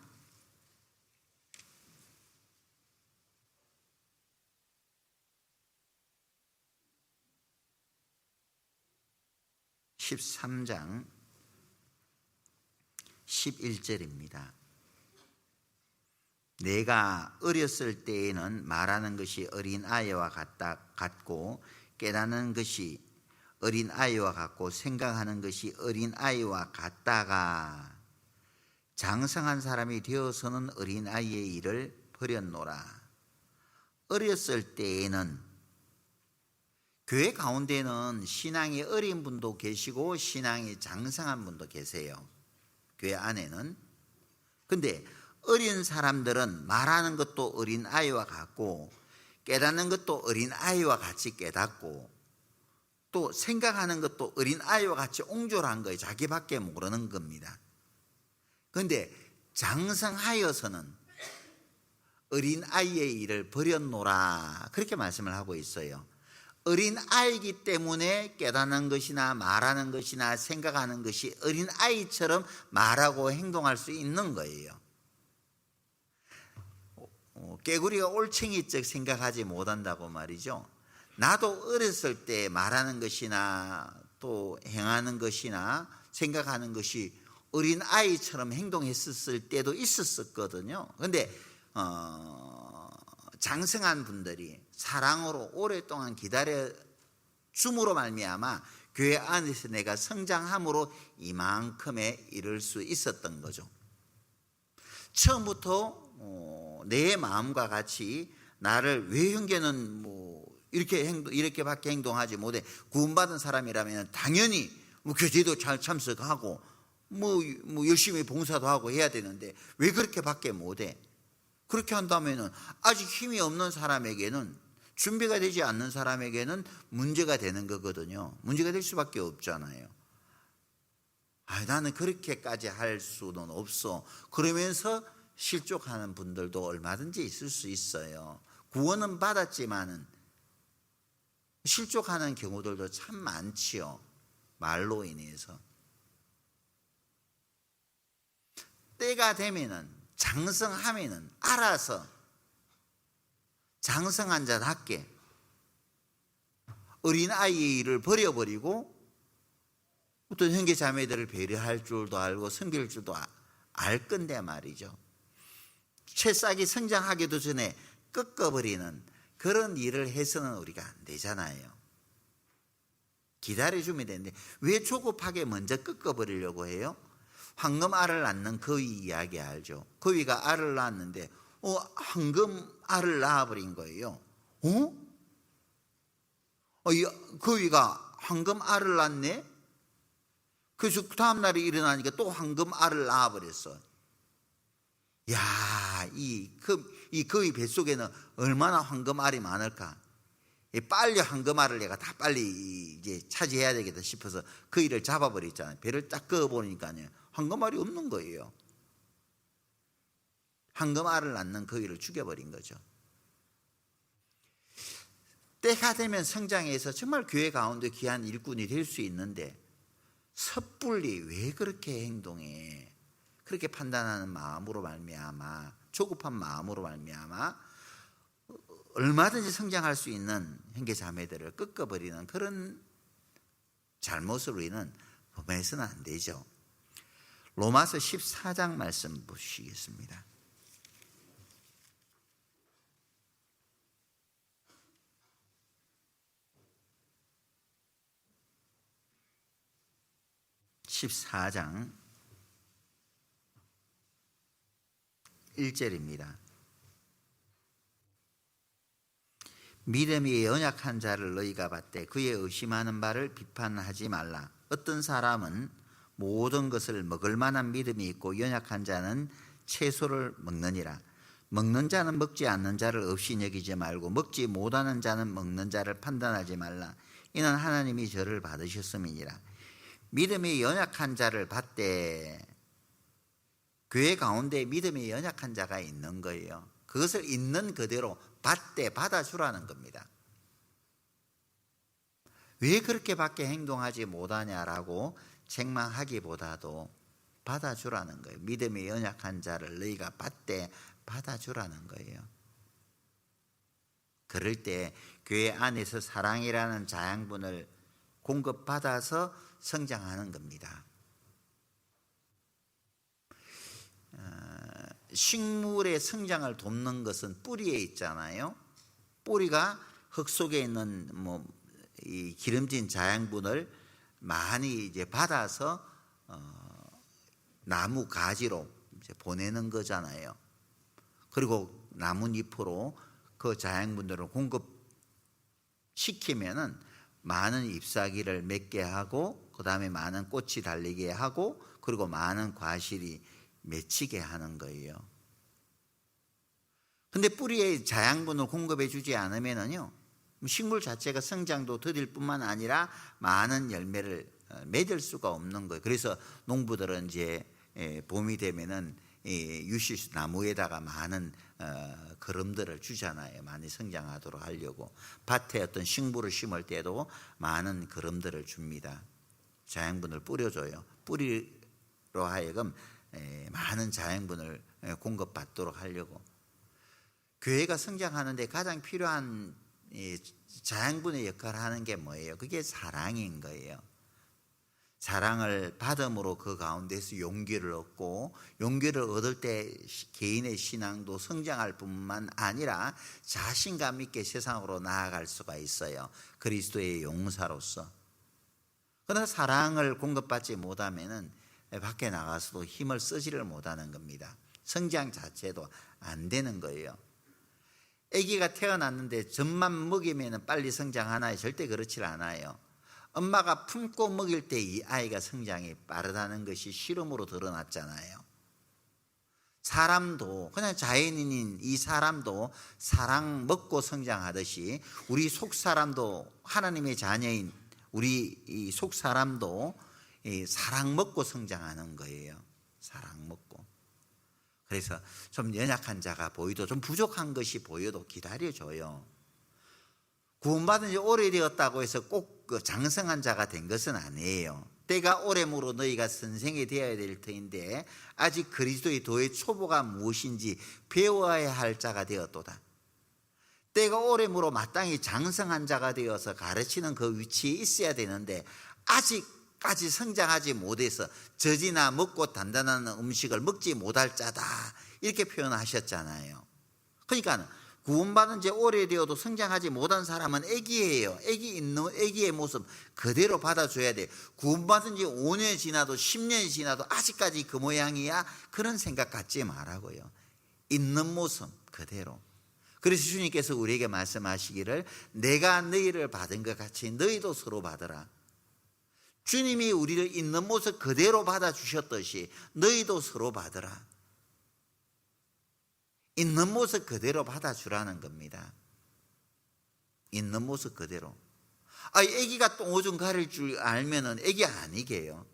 13장 11절입니다. 내가 어렸을 때에는 말하는 것이 어린아이와 같고 깨닫는 것이 어린아이와 같고 생각하는 것이 어린아이와 같다가 장성한 사람이 되어서는 어린아이의 일을 버렸노라. 어렸을 때에는 교회 가운데는 신앙이 어린 분도 계시고 신앙이 장성한 분도 계세요. 교회 안에는. 근데 어린 사람들은 말하는 것도 어린아이와 같고 깨닫는 것도 어린아이와 같이 깨닫고 또 생각하는 것도 어린아이와 같이 옹졸한 거예요. 자기밖에 모르는 겁니다. 그런데 장성하여서는 어린아이의 일을 버렸노라 그렇게 말씀을 하고 있어요. 어린아이이기 때문에 깨닫는 것이나 말하는 것이나 생각하는 것이 어린아이처럼 말하고 행동할 수 있는 거예요. 깨구리가 올챙이적 생각하지 못한다고 말이죠. 나도 어렸을 때 말하는 것이나 또 행하는 것이나 생각하는 것이 어린아이처럼 행동했었을 때도 있었거든요. 그런데 장성한 분들이 사랑으로 오랫동안 기다려 줌으로 말미암아 교회 안에서 내가 성장함으로 이만큼에 이를 수 있었던 거죠. 처음부터 내 마음과 같이 나를 왜 형제는 이렇게밖에 행동하지 못해. 구원받은 사람이라면 당연히 교제도 잘 참석하고 열심히 봉사도 하고 해야 되는데 왜 그렇게밖에 못해? 그렇게 한다면은 아직 힘이 없는 사람에게는 준비가 되지 않는 사람에게는 문제가 되는 거거든요. 문제가 될 수밖에 없잖아요. 나는 그렇게까지 할 수는 없어. 그러면서 실족하는 분들도 얼마든지 있을 수 있어요. 구원은 받았지만은 실족하는 경우들도 참 많지요. 말로 인해서. 때가 되면은 장성하면은 알아서 장성한 자답게 어린아이의 일을 버려버리고 어떤 형제 자매들을 배려할 줄도 알고 섬길 줄도 알 건데 말이죠. 채싹이 성장하기도 전에 꺾어버리는 그런 일을 해서는 우리가 안 되잖아요. 기다려주면 되는데 왜 조급하게 먼저 꺾어버리려고 해요? 황금알을 낳는 거위 이야기 알죠? 거위가 알을 낳았는데 황금 알을 낳아버린 거예요. 거위가 황금 알을 낳네? 그래서 다음 날에 일어나니까 또 황금 알을 낳아버렸어. 야, 이 거위 뱃속에는 얼마나 황금 알이 많을까? 빨리 황금 알을 내가 다 빨리 이제 차지해야 되겠다 싶어서 거위를 잡아버렸잖아요. 배를 딱 그어보니까요, 황금 알이 없는 거예요. 황금 알을 낳는 거위를 죽여버린 거죠. 때가 되면 성장해서 정말 교회 가운데 귀한 일꾼이 될 수 있는데 섣불리 왜 그렇게 행동해? 그렇게 판단하는 마음으로 말미암아, 조급한 마음으로 말미암아 얼마든지 성장할 수 있는 형제 자매들을 꺾어버리는 그런 잘못을 우리는 범해서는 안 되죠. 로마서 14장 말씀 보시겠습니다. (14장) 1절입니다. 믿음이 연약한 자를 너희가 받되 그의 의심하는 바를 비판하지 말라. 어떤 사람은 모든 것을 먹을 만한 믿음이 있고 연약한 자는 채소를 먹느니라. 먹는 자는 먹지 않는 자를 없이 여기지 말고 먹지 못하는 자는 먹는 자를 판단하지 말라. 이는 하나님이 저를 받으셨음이니라. 믿음이 연약한 자를 받되, 교회 가운데 믿음이 연약한 자가 있는 거예요. 그것을 있는 그대로 받되 받아주라는 겁니다. 왜 그렇게밖에 행동하지 못하냐라고 책망하기보다도 받아주라는 거예요. 믿음이 연약한 자를 너희가 받되 받아주라는 거예요. 그럴 때 교회 안에서 사랑이라는 자양분을 공급받아서 성장하는 겁니다. 식물의 성장을 돕는 것은 뿌리에 있잖아요. 뿌리가 흙 속에 있는 이 기름진 자양분을 많이 이제 받아서 나무 가지로 이제 보내는 거잖아요. 그리고 나뭇잎으로 그 자양분들을 공급시키면은 많은 잎사귀를 맺게 하고, 그 다음에 많은 꽃이 달리게 하고, 그리고 많은 과실이 맺히게 하는 거예요. 근데 뿌리에 자양분을 공급해 주지 않으면은요, 식물 자체가 성장도 더딜 뿐만 아니라 많은 열매를 맺을 수가 없는 거예요. 그래서 농부들은 이제 봄이 되면은 유시 나무에다가 많은 거름들을 주잖아요. 많이 성장하도록 하려고. 밭에 어떤 식물을 심을 때도 많은 거름들을 줍니다. 자양분을 뿌려줘요. 뿌리로 하여금 많은 자양분을 공급받도록 하려고. 교회가 성장하는데 가장 필요한 자양분의 역할을 하는 게 뭐예요? 그게 사랑인 거예요. 사랑을 받음으로 그 가운데서 용기를 얻고, 용기를 얻을 때 개인의 신앙도 성장할 뿐만 아니라 자신감 있게 세상으로 나아갈 수가 있어요. 그리스도의 용사로서. 그러나 사랑을 공급받지 못하면은 밖에 나가서도 힘을 쓰지를 못하는 겁니다. 성장 자체도 안 되는 거예요. 아기가 태어났는데 젖만 먹이면 빨리 성장하나요? 절대 그렇지 않아요. 엄마가 품고 먹일 때 이 아이가 성장이 빠르다는 것이 실험으로 드러났잖아요. 사람도, 그냥 자연인인 이 사람도 사랑 먹고 성장하듯이 우리 속 사람도, 하나님의 자녀인 우리 이 속 사람도 사랑 먹고 성장하는 거예요. 사랑 먹고. 그래서 좀 연약한 자가 보이도, 좀 부족한 것이 보여도 기다려줘요. 구원받은 지 오래되었다고 해서 꼭 장성한 자가 된 것은 아니에요. 때가 오래므로 너희가 선생이 되어야 될 터인데 아직 그리스도의 도의 초보가 무엇인지 배워야 할 자가 되었도다. 때가 오래므로 마땅히 장성한 자가 되어서 가르치는 그 위치에 있어야 되는데 아직까지 성장하지 못해서 젖이나 먹고 단단한 음식을 먹지 못할 자다, 이렇게 표현하셨잖아요. 그러니까 구원받은 지 오래되어도 성장하지 못한 사람은 애기예요. 애기의 모습 그대로 받아줘야 돼. 구원받은 지 5년 지나도 10년이 지나도 아직까지 그 모양이야, 그런 생각 갖지 말라고요. 있는 모습 그대로. 그래서 주님께서 우리에게 말씀하시기를 내가 너희를 받은 것 같이 너희도 서로 받으라. 주님이 우리를 있는 모습 그대로 받아주셨듯이 너희도 서로 받으라. 있는 모습 그대로 받아주라는 겁니다. 있는 모습 그대로. 애기가 똥오줌 가릴 줄 알면은 애기 아니게요.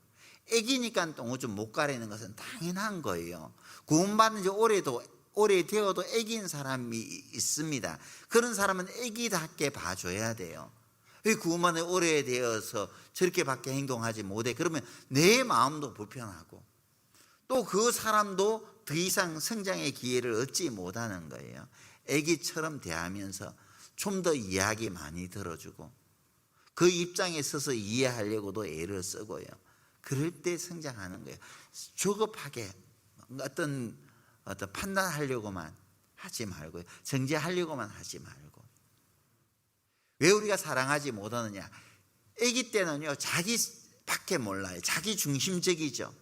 애기니까 똥오줌 못 가리는 것은 당연한 거예요. 구원받은 지 오래되어도 애기인 사람이 있습니다. 그런 사람은 애기답게 봐줘야 돼요. 구원받은 지 오래되어서 저렇게밖에 행동하지 못해. 그러면 내 마음도 불편하고 또 그 사람도 더 이상 성장의 기회를 얻지 못하는 거예요. 아기처럼 대하면서 좀 더 이야기 많이 들어주고 그 입장에 서서 이해하려고도 애를 쓰고요. 그럴 때 성장하는 거예요. 조급하게 어떤 판단하려고만 하지 말고요. 정죄하려고만 하지 말고. 왜 우리가 사랑하지 못하느냐? 아기 때는요, 자기밖에 몰라요. 자기 중심적이죠.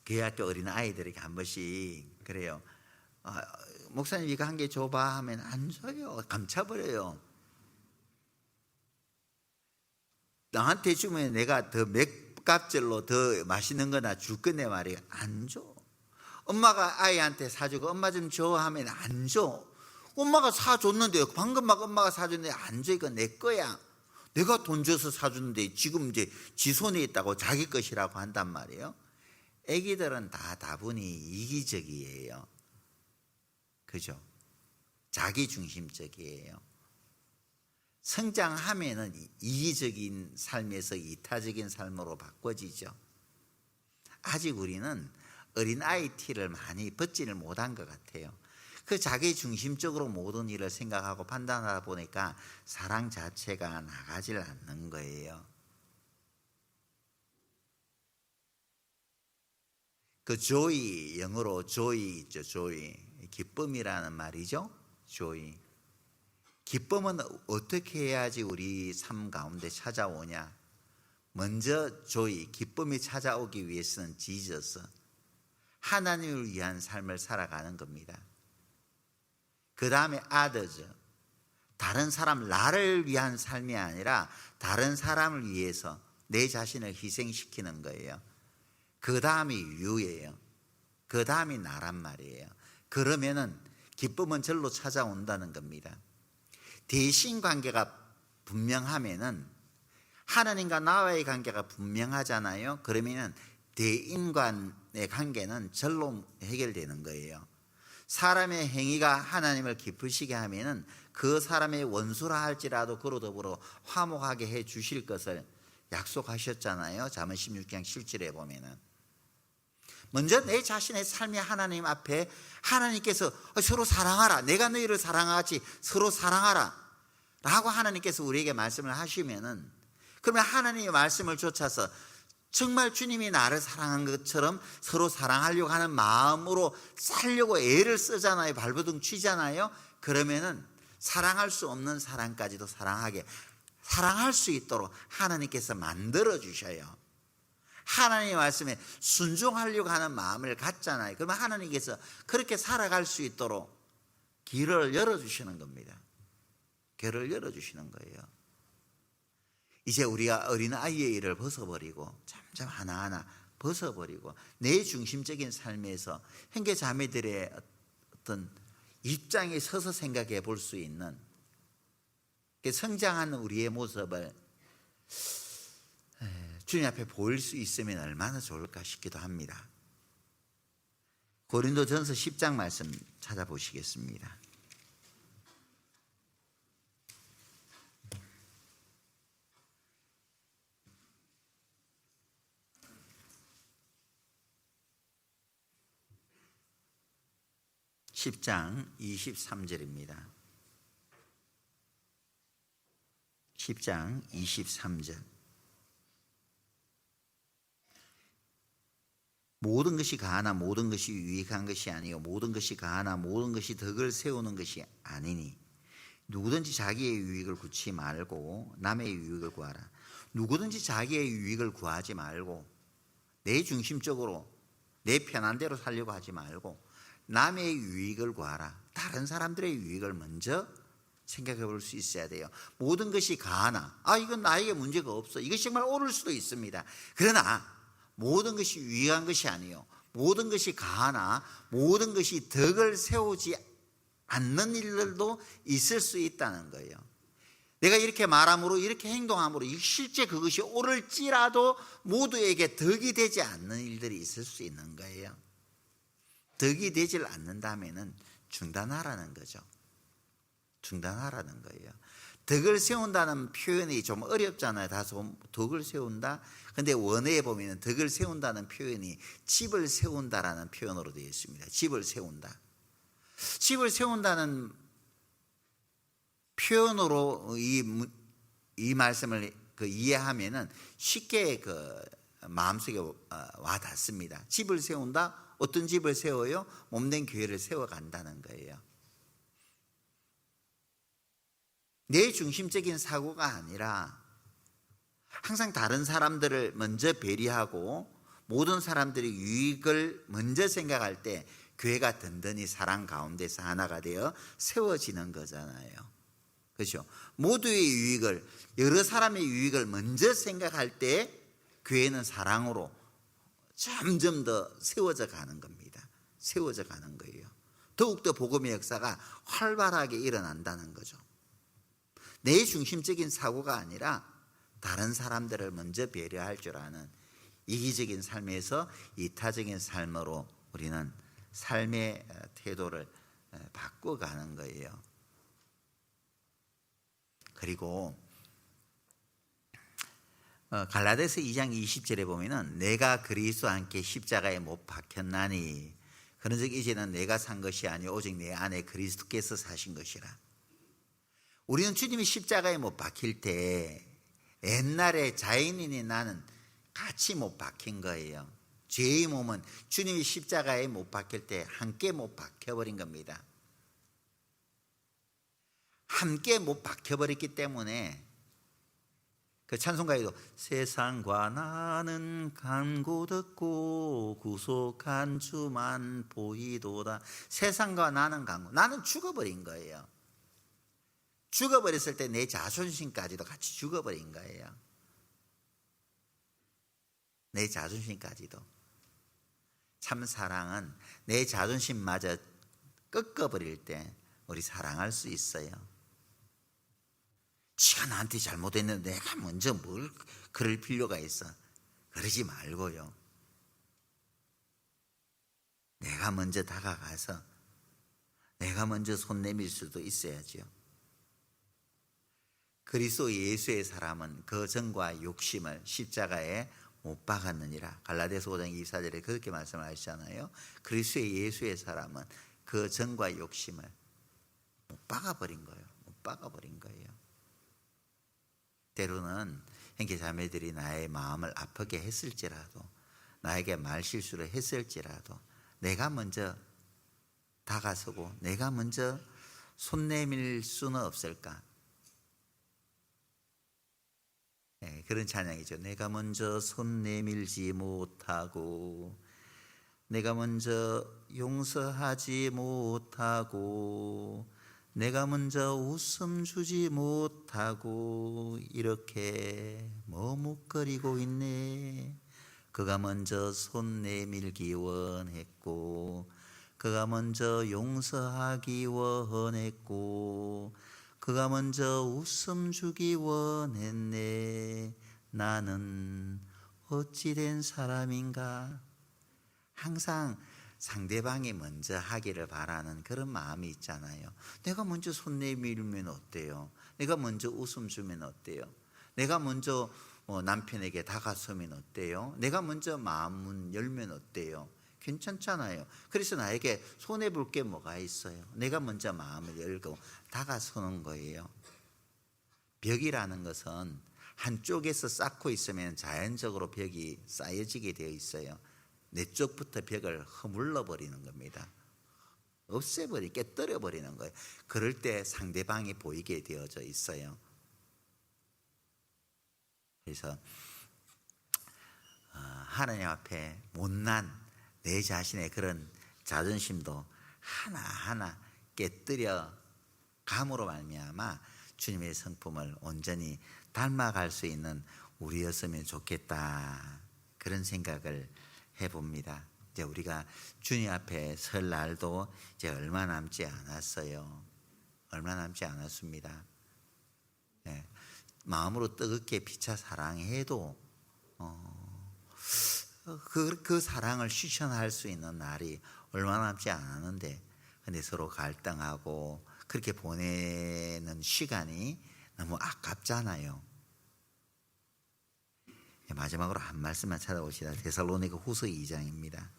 교회학교 어린 아이들에게 한 번씩 그래요. 목사님 이거 한 개 줘봐 하면 안 줘요. 감춰버려요. 나한테 주면 내가 더 맥값절로 더 맛있는 거나 줄 건데 말이에요. 안 줘. 엄마가 아이한테 사주고 엄마 좀 줘 하면 안 줘. 엄마가 사줬는데 방금 막 엄마가 사줬는데 안 줘. 이거 내 거야. 내가 돈 줘서 사줬는데 지금 이제 지 손에 있다고 자기 것이라고 한단 말이에요. 애기들은 다 다분히 이기적이에요. 그죠? 자기 중심적이에요. 성장하면은 이기적인 삶에서 이타적인 삶으로 바꿔지죠. 아직 우리는 어린아이 티를 많이 벗지를 못한 것 같아요. 그 자기 중심적으로 모든 일을 생각하고 판단하다 보니까 사랑 자체가 나가질 않는 거예요. 그 joy, 영어로 joy 있죠. joy, 기쁨이라는 말이죠. joy. 기쁨은 어떻게 해야지 우리 삶 가운데 찾아오냐? 먼저 joy, 기쁨이 찾아오기 위해서는 지저스, 하나님을 위한 삶을 살아가는 겁니다. 그 다음에 others, 다른 사람, 나를 위한 삶이 아니라 다른 사람을 위해서 내 자신을 희생시키는 거예요. 그 다음이 you예요. 그 다음이 나란 말이에요. 그러면은 기쁨은 절로 찾아온다는 겁니다. 대신 관계가 분명하면은, 하나님과 나와의 관계가 분명하잖아요. 그러면은 대인 간의 관계는 절로 해결되는 거예요. 사람의 행위가 하나님을 기쁘시게 하면은 그 사람의 원수라 할지라도 그로 더불어 화목하게 해 주실 것을 약속하셨잖아요. 잠언 16장 7절에 보면은. 먼저 내 자신의 삶이 하나님 앞에, 하나님께서 서로 사랑하라, 내가 너희를 사랑하지 서로 사랑하라 라고 하나님께서 우리에게 말씀을 하시면은, 그러면 하나님의 말씀을 쫓아서 정말 주님이 나를 사랑한 것처럼 서로 사랑하려고 하는 마음으로 살려고 애를 쓰잖아요. 발버둥 치잖아요. 그러면은 사랑할 수 없는 사랑까지도 사랑할 수 있도록 하나님께서 만들어 주셔요. 하나님의 말씀에 순종하려고 하는 마음을 갖잖아요. 그러면 하나님께서 그렇게 살아갈 수 있도록 길을 열어주시는 겁니다. 길을 열어주시는 거예요. 이제 우리가 어린아이의 일을 벗어버리고 점점 하나하나 벗어버리고 내 중심적인 삶에서 형제 자매들의 어떤 입장에 서서 생각해 볼 수 있는, 성장하는 우리의 모습을 주님 앞에 보일 수 있으면 얼마나 좋을까 싶기도 합니다. 고린도전서 10장 말씀 찾아보시겠습니다. (10장) 23절입니다. 10장 23절. 모든 것이 가하나 모든 것이 유익한 것이 아니요 모든 것이 가하나 모든 것이 덕을 세우는 것이 아니니 누구든지 자기의 유익을 구치 말고 남의 유익을 구하라. 누구든지 자기의 유익을 구하지 말고, 내 중심적으로 내 편한 대로 살려고 하지 말고 남의 유익을 구하라. 다른 사람들의 유익을 먼저 생각해 볼 수 있어야 돼요. 모든 것이 가하나, 이건 나에게 문제가 없어, 이것이 정말 옳을 수도 있습니다. 그러나 모든 것이 유익한 것이 아니요 모든 것이 가하나 모든 것이 덕을 세우지 않는 일들도 있을 수 있다는 거예요. 내가 이렇게 말함으로 이렇게 행동함으로 실제 그것이 옳을지라도 모두에게 덕이 되지 않는 일들이 있을 수 있는 거예요. 덕이 되질 않는다면은 중단하라는 거죠. 중단하라는 거예요. 덕을 세운다는 표현이 좀 어렵잖아요. 다소 덕을 세운다. 근데 원어에 보면 덕을 세운다는 표현이 집을 세운다라는 표현으로 되어 있습니다. 집을 세운다. 집을 세운다는 표현으로 이 말씀을 이해하면은 쉽게 마음속에 와 닿습니다. 집을 세운다. 어떤 집을 세워요? 몸된 교회를 세워간다는 거예요. 내 중심적인 사고가 아니라 항상 다른 사람들을 먼저 배려하고 모든 사람들의 유익을 먼저 생각할 때 교회가 든든히 사랑 가운데서 하나가 되어 세워지는 거잖아요. 그렇죠? 모두의 유익을, 여러 사람의 유익을 먼저 생각할 때 교회는 사랑으로 점점 더 세워져 가는 겁니다. 세워져 가는 거예요. 더욱더 복음의 역사가 활발하게 일어난다는 거죠. 내 중심적인 사고가 아니라 다른 사람들을 먼저 배려할 줄 아는 이기적인 삶에서 이타적인 삶으로 우리는 삶의 태도를 바꿔가는 거예요. 그리고 갈라디아서 2장 20절에 보면은 내가 그리스도와 함께 십자가에 못 박혔나니 그런즉 이제는 내가 산 것이 아니오 오직 내 안에 그리스도께서 사신 것이라. 우리는 주님이 십자가에 못 박힐 때 옛날에 자연인이 나는 같이 못 박힌 거예요. 죄의 몸은 주님이 십자가에 못 박힐 때 함께 못 박혀버린 겁니다. 함께 못 박혀버렸기 때문에 그 찬송가에도 세상과 나는 간고 듣고 구속한 주만 보이도다. 세상과 나는 간고, 나는 죽어버린 거예요. 죽어버렸을 때 내 자존심까지도 같이 죽어버린 거예요. 내 자존심까지도. 참 사랑은 내 자존심마저 꺾어버릴 때 우리 사랑할 수 있어요. 지가 나한테 잘못했는데 내가 먼저 뭘 그럴 필요가 있어. 그러지 말고요. 내가 먼저 다가가서 내가 먼저 손 내밀 수도 있어야죠. 그리스도 예수의 사람은 그 정과 욕심을 십자가에 못 박았느니라. 갈라디아서 5장 24절에 그렇게 말씀하시잖아요. 그리스도 예수의 사람은 그 정과 욕심을 못 박아버린 거예요. 못 박아버린 거예요. 때로는 형제 자매들이 나의 마음을 아프게 했을지라도, 나에게 말실수를 했을지라도 내가 먼저 다가서고 내가 먼저 손 내밀 수는 없을까? 네, 그런 찬양이죠. 내가 먼저 손 내밀지 못하고 내가 먼저 용서하지 못하고 내가 먼저 웃음 주지 못하고 이렇게 머뭇거리고 있네. 그가 먼저 손 내밀기 원했고 그가 먼저 용서하기 원했고 그가 먼저 웃음 주기 원했네. 나는 어찌된 사람인가. 항상 상대방이 먼저 하기를 바라는 그런 마음이 있잖아요. 내가 먼저 손 내밀면 어때요? 내가 먼저 웃음 주면 어때요? 내가 먼저 남편에게 다가서면 어때요? 내가 먼저 마음 열면 어때요? 괜찮잖아요. 그래서 나에게 손해볼 게 뭐가 있어요? 내가 먼저 마음을 열고 다가서는 거예요. 벽이라는 것은 한쪽에서 쌓고 있으면 자연적으로 벽이 쌓여지게 되어 있어요. 내 쪽부터 벽을 허물러 버리는 겁니다. 없애버리, 깨뜨려 버리는 거예요. 그럴 때 상대방이 보이게 되어져 있어요. 그래서 하나님 앞에 못난 내 자신의 그런 자존심도 하나하나 깨뜨려 감으로 말미암아 주님의 성품을 온전히 닮아갈 수 있는 우리였으면 좋겠다. 그런 생각을 해봅니다. 이제 우리가 주님 앞에 설 날도 이제 얼마 남지 않았어요. 얼마 남지 않았습니다. 네. 마음으로 뜨겁게 피차 사랑해도 그 사랑을 실천할 수 있는 날이 얼마 남지 않았는데, 근데 서로 갈등하고 그렇게 보내는 시간이 너무 아깝잖아요. 마지막으로 한 말씀만 찾아봅시다. 데살로니가 후서 2장입니다.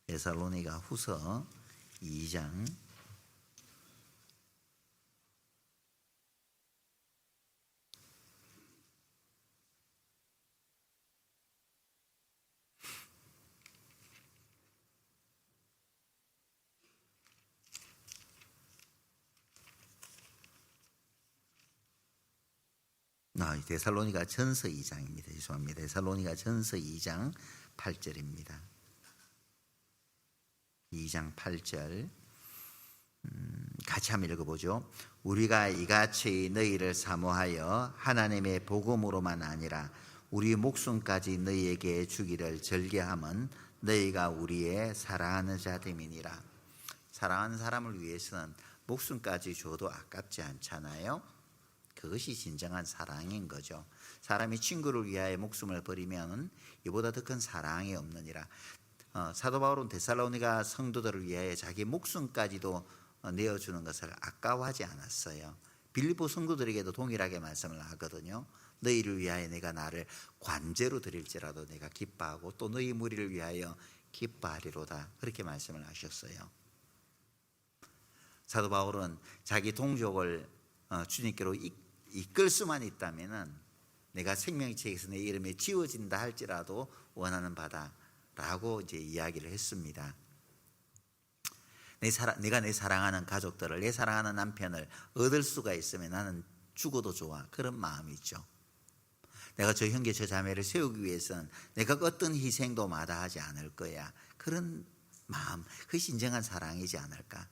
데살로니가 후서 2장 2 데살로니가 전서 2장입니다. 죄송합니다. 데살로니가 전서 2장 8절입니다. 2장 8절 같이 한번 읽어보죠. 우리가 이같이 너희를 사모하여 하나님의 복음으로만 아니라 우리 목숨까지 너희에게 주기를 절개함은 너희가 우리의 사랑하는 자됨이니라. 사랑하는 사람을 위해서는 목숨까지 줘도 아깝지 않잖아요. 그것이 진정한 사랑인 거죠. 사람이 친구를 위하여 목숨을 버리면 이보다 더 큰 사랑이 없느니라. 사도 바울은 데살로니가 성도들을 위하여 자기 목숨까지도 내어주는 것을 아까워하지 않았어요. 빌립보 성도들에게도 동일하게 말씀을 하거든요. 너희를 위하여 내가 나를 관제로 드릴지라도 내가 기뻐하고 또 너희 무리를 위하여 기뻐하리로다. 그렇게 말씀을 하셨어요. 사도 바울은 자기 동족을 주님께로 이끌 수만 있다면은 내가 생명책에서 내 이름이 지워진다 할지라도 원하는 바다라고 이제 이야기를 했습니다. 내가 내 사랑하는 가족들을, 내 사랑하는 남편을 얻을 수가 있으면 나는 죽어도 좋아. 그런 마음이죠. 내가 저 형제 저 자매를 세우기 위해서는 내가 어떤 희생도 마다하지 않을 거야. 그런 마음, 그것이 진정한 사랑이지 않을까.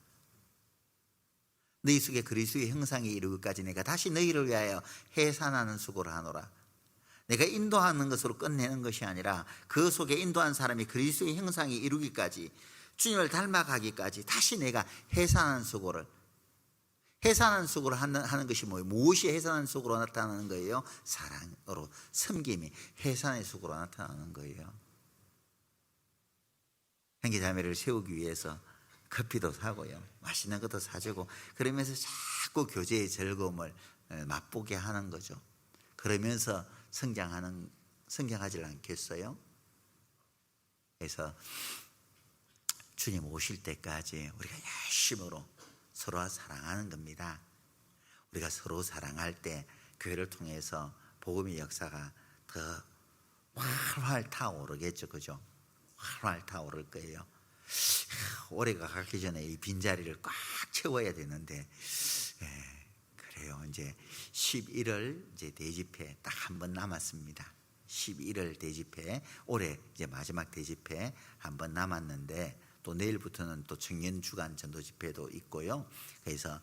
너희 속에 그리스도의 형상이 이루기까지 내가 다시 너희를 위하여 해산하는 수고를 하노라. 내가 인도하는 것으로 끝내는 것이 아니라 그 속에 인도한 사람이 그리스도의 형상이 이루기까지, 주님을 닮아가기까지 다시 내가 해산하는 수고를 하는 것이 뭐예요? 무엇이 해산하는 수고로 나타나는 거예요? 사랑으로, 섬김이 해산의 수고로 나타나는 거예요. 형제 자매를 세우기 위해서 커피도 사고요, 맛있는 것도 사주고, 그러면서 자꾸 교제의 즐거움을 맛보게 하는 거죠. 그러면서 성장하지 않겠어요? 그래서 주님 오실 때까지 우리가 열심으로 서로 사랑하는 겁니다. 우리가 서로 사랑할 때 교회를 통해서 복음의 역사가 더 활활 타오르겠죠. 그죠? 활활 타오를 거예요. 올해가 가기 전에 이 빈자리를 꽉 채워야 되는데, 그래요. 이제 11월 이제 대집회 딱 한 번 남았습니다. 11월 대집회, 올해 이제 마지막 대집회 한 번 남았는데, 또 내일부터는 또 청년 주간 전도 집회도 있고요. 그래서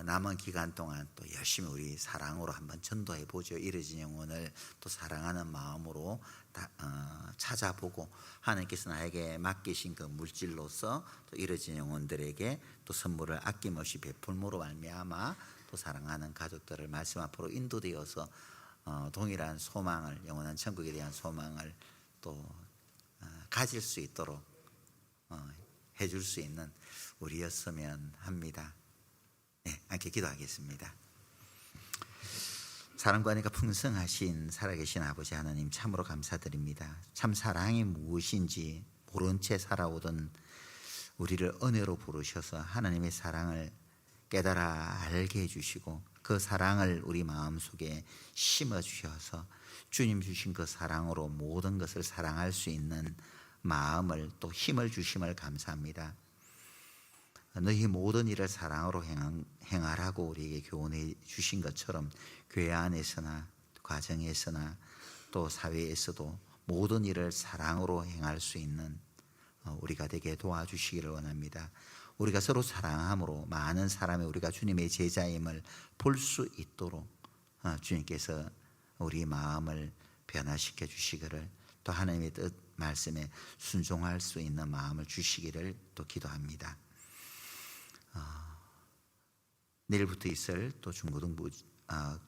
남은 기간 동안 또 열심히 우리 사랑으로 한번 전도해 보죠. 이뤄진 영혼을 또 사랑하는 마음으로 찾아보고, 하나님께서 나에게 맡기신 그 물질로서 또 이뤄진 영혼들에게 또 선물을 아낌없이 베풀므로 말미암아 또 사랑하는 가족들을 말씀 앞으로 인도되어서 동일한 소망을, 영원한 천국에 대한 소망을 또 가질 수 있도록 해줄 수 있는 우리였으면 합니다. 네, 함께 기도하겠습니다. 사랑과 은혜가 풍성하신 살아계신 아버지 하나님, 참으로 감사드립니다. 참 사랑이 무엇인지 모른 채 살아오던 우리를 은혜로 부르셔서 하나님의 사랑을 깨달아 알게 해주시고, 그 사랑을 우리 마음속에 심어주셔서 주님 주신 그 사랑으로 모든 것을 사랑할 수 있는 마음을 또 힘을 주심을 감사합니다. 너희 모든 일을 사랑으로 행하라고 우리에게 교훈해 주신 것처럼 교회 안에서나 가정에서나 또 사회에서도 모든 일을 사랑으로 행할 수 있는 우리가 되게 도와주시기를 원합니다. 우리가 서로 사랑함으로 많은 사람이 우리가 주님의 제자임을 볼 수 있도록 주님께서 우리 마음을 변화시켜 주시기를, 또 하나님의 뜻 말씀에 순종할 수 있는 마음을 주시기를 또 기도합니다. 내일부터 있을 또 중고등부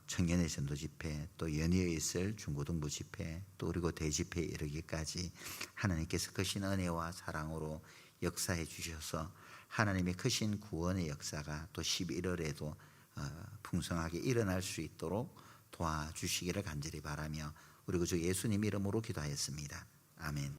청년의 전도 집회, 또 연이어 있을 중고등부 집회, 또 그리고 대집회에 이르기까지 하나님께서 크신 은혜와 사랑으로 역사해 주셔서 하나님의 크신 구원의 역사가 또 11월에도 풍성하게 일어날 수 있도록 도와주시기를 간절히 바라며 우리 구주 예수님 이름으로 기도하였습니다. 아멘.